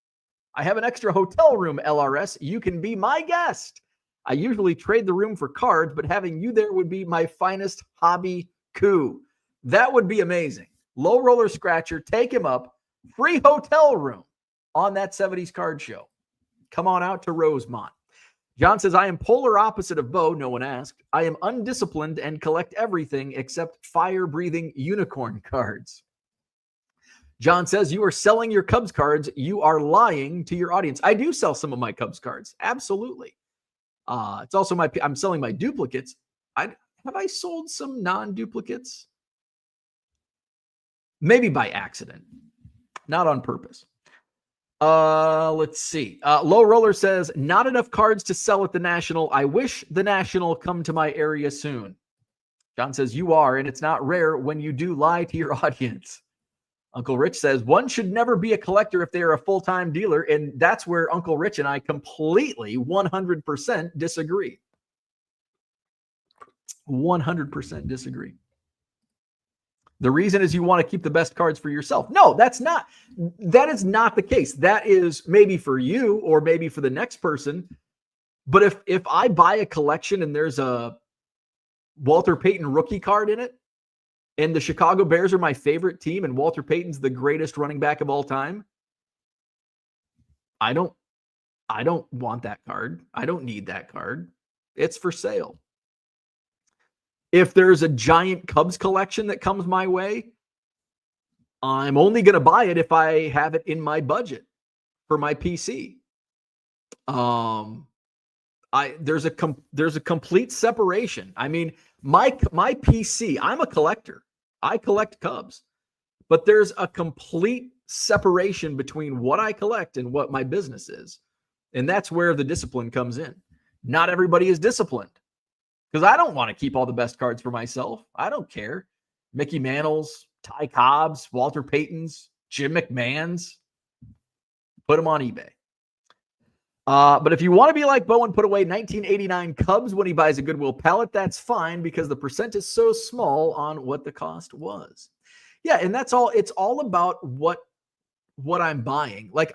I have an extra hotel room, LRS. You can be my guest. I usually trade the room for cards, but having you there would be my finest hobby coup. That would be amazing. Low Roller Scratcher, take him up. Free hotel room on that 70s card show. Come on out to Rosemont. John says, I am polar opposite of Bo. No one asked. I am undisciplined and collect everything except fire-breathing unicorn cards. John says, you are selling your Cubs cards. You are lying to your audience. I do sell some of my Cubs cards. Absolutely. It's also I'm selling my duplicates. Have I sold some non-duplicates? Maybe by accident, not on purpose. Let's see. Low Roller says, not enough cards to sell at the National. I wish the National come to my area soon. John says, you are, and it's not rare when you do lie to your audience. Uncle Rich says, one should never be a collector if they are a full-time dealer, and that's where Uncle Rich and I completely 100% disagree. 100% disagree. The reason is you want to keep the best cards for yourself. No, that is not the case. That is maybe for you or maybe for the next person. But if I buy a collection and there's a Walter Payton rookie card in it, and the Chicago Bears are my favorite team, and Walter Payton's the greatest running back of all time, I don't want that card. I don't need that card. It's for sale. If there's a giant Cubs collection that comes my way, I'm only going to buy it if I have it in my budget for my PC. There's a complete separation. I mean, my PC, I'm a collector. I collect Cubs, but there's a complete separation between what I collect and what my business is. And that's where the discipline comes in. Not everybody is disciplined. Because I don't want to keep all the best cards for myself. I don't care. Mickey Mantle's, Ty Cobb's, Walter Payton's, Jim McMahon's. Put them on eBay. But if you want to be like Bowen, put away 1989 Cubs when he buys a Goodwill pallet, that's fine because the percent is so small on what the cost was. Yeah, and that's all. It's all about what I'm buying. Like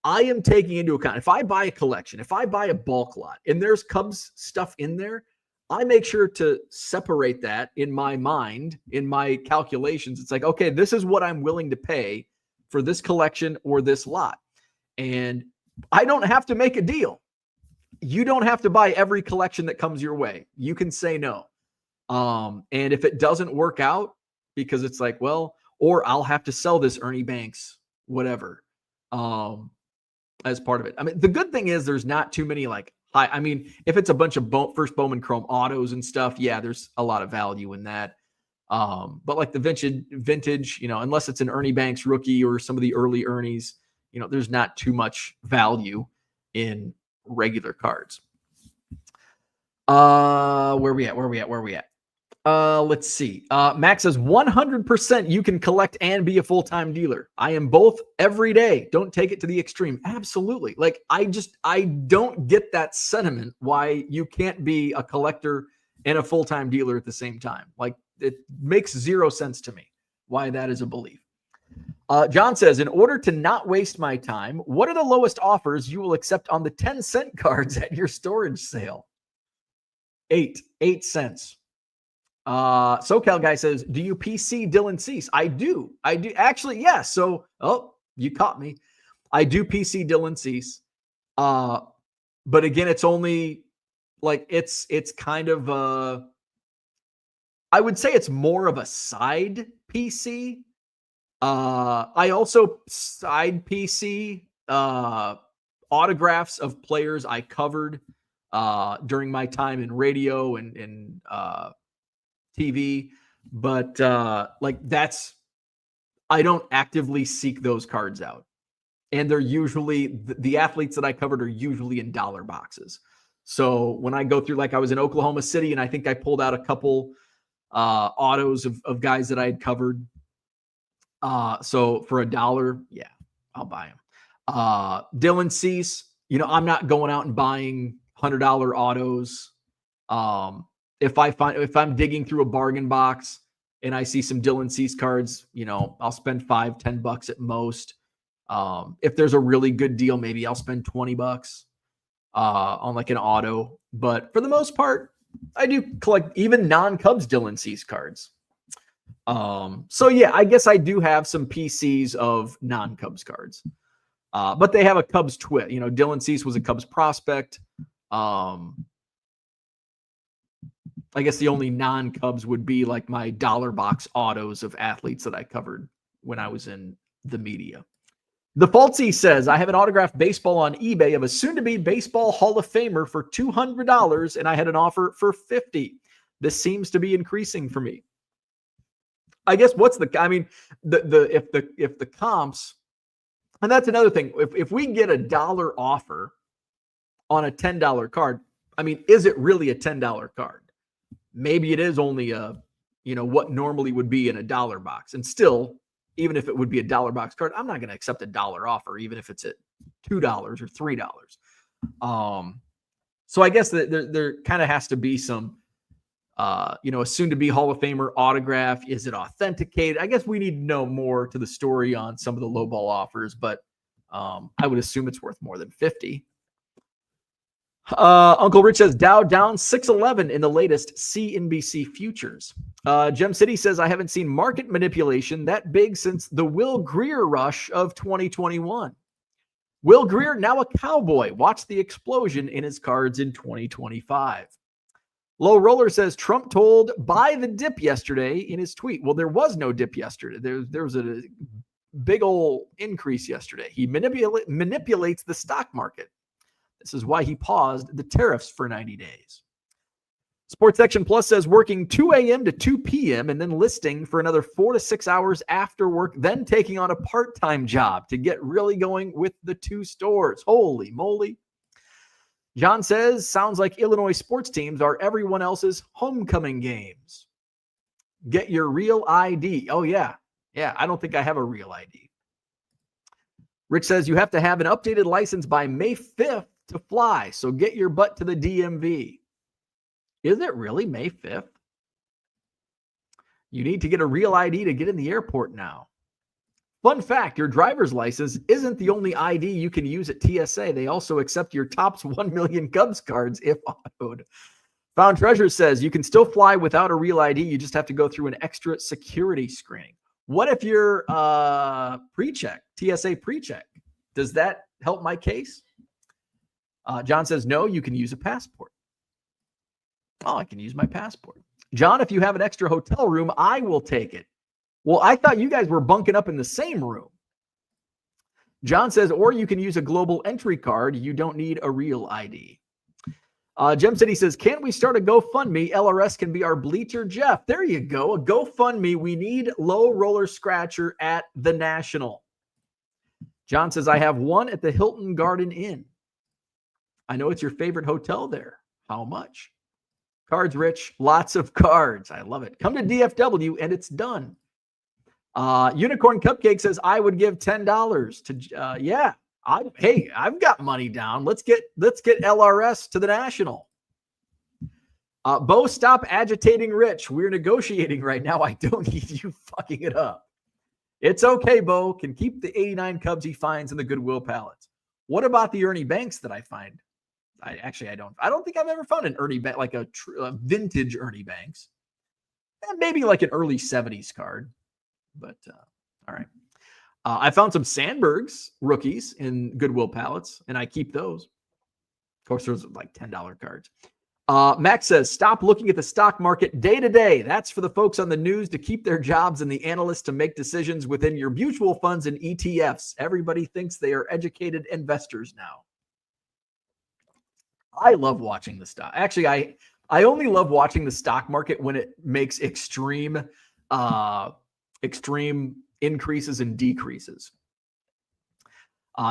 I am taking into account, if I buy a collection, if I buy a bulk lot and there's Cubs stuff in there, I make sure to separate that in my mind, in my calculations. It's like, okay, this is what I'm willing to pay for this collection or this lot. And I don't have to make a deal. You don't have to buy every collection that comes your way. You can say no. And if it doesn't work out because it's like, well, or I'll have to sell this Ernie Banks, whatever. As part of it. I mean, the good thing is there's not too many like high. I mean, if it's a bunch of first Bowman Chrome autos and stuff, yeah, there's a lot of value in that. But like the vintage, unless it's an Ernie Banks rookie or some of the early Ernies, there's not too much value in regular cards. Where we at? Let's see. Max says 100% you can collect and be a full-time dealer. I am both every day. Don't take it to the extreme. Absolutely. Like I don't get that sentiment why you can't be a collector and a full-time dealer at the same time. Like it makes zero sense to me why that is a belief. John says, in order to not waste my time, what are the lowest offers you will accept on the 10-cent cards at your storage sale? 8 cents. SoCal guy says, do you PC Dylan Cease? I do. Actually, yeah. So, you caught me. I do PC Dylan Cease. But again, it's only like, it's kind of, I would say it's more of a side PC. I also side PC, autographs of players I covered, during my time in radio and TV, but like I don't actively seek those cards out. And they're usually, the athletes that I covered are usually in dollar boxes. So when I go through, like I was in Oklahoma City and I think I pulled out a couple autos of guys that I had covered. So for $1, yeah, I'll buy them. Dylan Cease, I'm not going out and buying $100 autos. If I'm digging through a bargain box and I see some Dylan Cease cards, I'll spend $5-10 at most. If there's a really good deal, maybe I'll spend $20 on like an auto. But for the most part, I do collect even non-Cubs Dylan Cease cards. So yeah, I guess I do have some PCs of non-Cubs cards. But they have a Cubs twist. Dylan Cease was a Cubs prospect. I guess the only non-Cubs would be like my dollar box autos of athletes that I covered when I was in the media. The Falsey says, I have an autographed baseball on eBay of a soon-to-be baseball Hall of Famer for $200, and I had an offer for $50. This seems to be increasing for me. I guess if the comps, and that's another thing. If we get $1 offer on a $10 card, is it really a $10 card? Maybe it is only what normally would be in a dollar box. And still, even if it would be a dollar box card, I'm not going to accept $1 offer, even if it's at $2 or $3. So I guess that there kind of has to be some, a soon-to-be Hall of Famer autograph. Is it authenticated? I guess we need to know more to the story on some of the lowball offers, but I would assume it's worth more than $50. Uncle Rich says Dow down 611 in the latest CNBC futures. Gem City says, I haven't seen market manipulation that big since the Will Greer rush of 2021. Will Greer, now a Cowboy. Watch the explosion in his cards in 2025. Low Roller says Trump told buy the dip yesterday in his tweet. Well, there was no dip yesterday. There was a big old increase yesterday. He manipulates the stock market. This is why he paused the tariffs for 90 days. Sports Section Plus says working 2 a.m. to 2 p.m. and then listing for another 4 to 6 hours after work, then taking on a part-time job to get really going with the 2 stores. Holy moly. John says, sounds like Illinois sports teams are everyone else's homecoming games. Get your real ID. Oh, yeah. Yeah, I don't think I have a real ID. Rich says you have to have an updated license by May 5th to fly, so get your butt to the DMV. Is it really May 5th? You need to get a real ID to get in the airport now. Fun fact, your driver's license isn't the only ID you can use at TSA. They also accept your Topps 1 million Cubs cards if autoed. Found Treasure says you can still fly without a real ID. You just have to go through an extra security screening. What if you're pre-check, TSA pre-check? Does that help my case? John says, no, you can use a passport. Oh, I can use my passport. John, if you have an extra hotel room, I will take it. Well, I thought you guys were bunking up in the same room. John says, or you can use a global entry card. You don't need a real ID. Gem City says, can't we start a GoFundMe? LRS can be our bleacher Jeff. There you go. A GoFundMe. We need Low Roller Scratcher at the National. John says, I have one at the Hilton Garden Inn. I know it's your favorite hotel there. How much? Cards Rich, lots of cards. I love it. Come to DFW and it's done. Unicorn Cupcake says, I would give $10 to, yeah. I've got money down. Let's get LRS to the National. Bo, stop agitating Rich. We're negotiating right now. I don't need you fucking it up. It's okay, Bo. Can keep the 89 Cubs he finds in the Goodwill pallets. What about the Ernie Banks that I find I don't think I've ever found an Ernie Banks, like a vintage Ernie Banks. Maybe like an early 70s card. But all right. I found some Sandbergs rookies in Goodwill pallets, and I keep those. Of course, those are like $10 cards. Max says, stop looking at the stock market day to day. That's for the folks on the news to keep their jobs and the analysts to make decisions within your mutual funds and ETFs. Everybody thinks they are educated investors now. I love watching the stock. Actually, I only love watching the stock market when it makes extreme increases and decreases.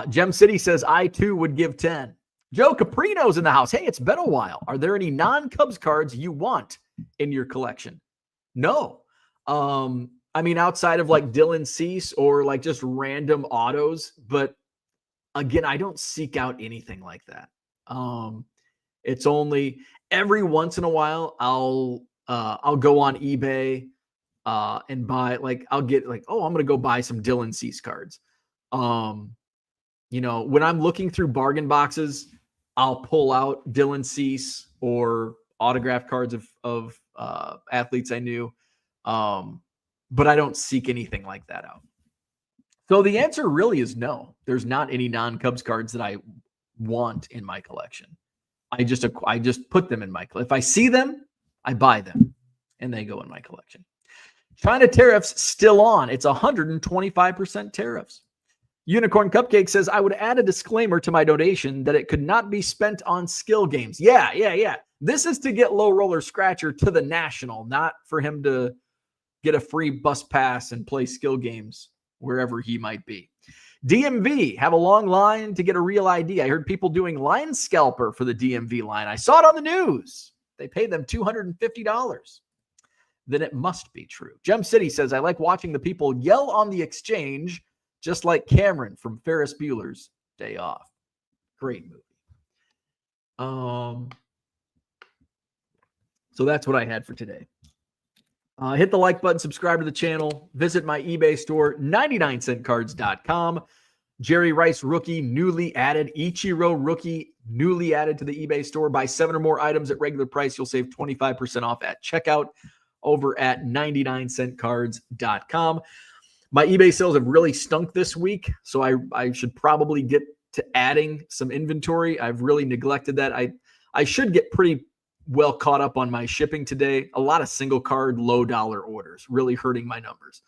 Gem City says, I too would give 10. Joe Caprino's in the house. Hey, it's been a while. Are there any non-Cubs cards you want in your collection? No. I mean, outside of like Dylan Cease or like just random autos, but again, I don't seek out anything like that. It's only every once in a while I'll go on eBay and buy, like, I'll get like, oh, I'm going to go buy some Dylan Cease cards. You know, when I'm looking through bargain boxes, I'll pull out Dylan Cease or autograph cards of athletes I knew. But I don't seek anything like that out. So the answer really is no. There's not any non-Cubs cards that I want in my collection. I just put them in my collection. If I see them, I buy them and they go in my collection. China tariffs still on. It's 125% tariffs. Unicorn Cupcake says, I would add a disclaimer to my donation that it could not be spent on skill games. Yeah. This is to get Low Roller Scratcher to the National, not for him to get a free bus pass and play skill games wherever he might be. DMV, have a long line to get a real ID. I heard people doing line scalper for the DMV line. I saw it on the news. They paid them $250. Then it must be true. Gem City says, I like watching the people yell on the exchange, just like Cameron from Ferris Bueller's Day Off. Great movie. So that's what I had for today. Hit the like button, subscribe to the channel, visit my eBay store, 99centcards.com. Jerry Rice rookie, newly added. Ichiro rookie, newly added to the eBay store. Buy 7 or more items at regular price. You'll save 25% off at checkout over at 99centcards.com. My eBay sales have really stunk this week, so I should probably get to adding some inventory. I've really neglected that. I should get pretty well caught up on my shipping today. A lot of single card, low dollar orders, really hurting my numbers.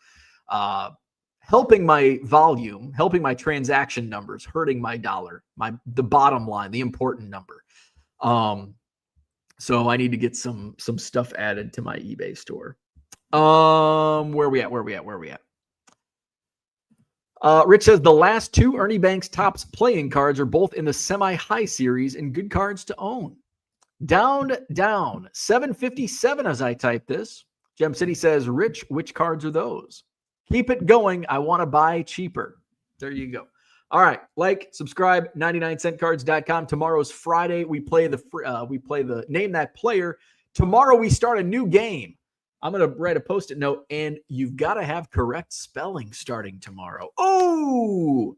Helping my volume, helping my transaction numbers, hurting my dollar, the bottom line, the important number. So I need to get some stuff added to my eBay store. Where we at? Rich says the last 2 Ernie Banks Topps playing cards are both in the semi-high series and good cards to own. Down, 757 as I type this. Gem City says, Rich, which cards are those? Keep it going. I want to buy cheaper. There you go. All right. Like, subscribe, 99centcards.com. Tomorrow's Friday. We play the Name That Player. Tomorrow we start a new game. I'm going to write a Post-it note, and you've got to have correct spelling starting tomorrow. Oh,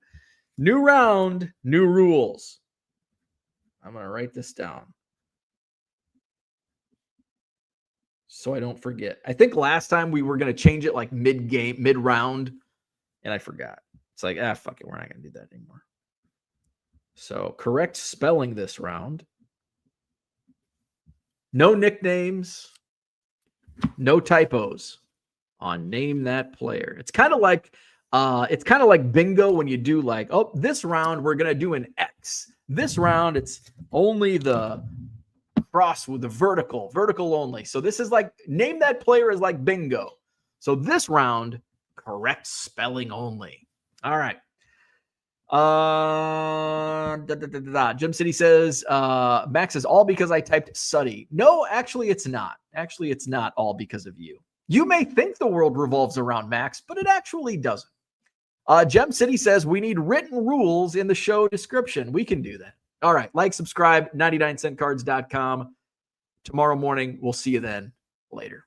new round, new rules. I'm going to write this down so I don't forget. I think last time we were going to change it like mid-game, mid-round, and I forgot. It's like, fuck it. We're not going to do that anymore. So correct spelling this round. No nicknames. No typos on Name That Player. It's kind of like bingo when you do like, oh, this round we're gonna do an X. This round it's only the cross with the vertical only. So this is like Name That Player is like bingo. So this round, correct spelling only. All right. Jim City says, Max is all because I typed Suddy. No, actually it's not. Actually, it's not all because of you. You may think the world revolves around Max, but it actually doesn't. Gem City says we need written rules in the show description. We can do that. All right. Like, subscribe, 99centcards.com. Tomorrow morning. We'll see you then. Later.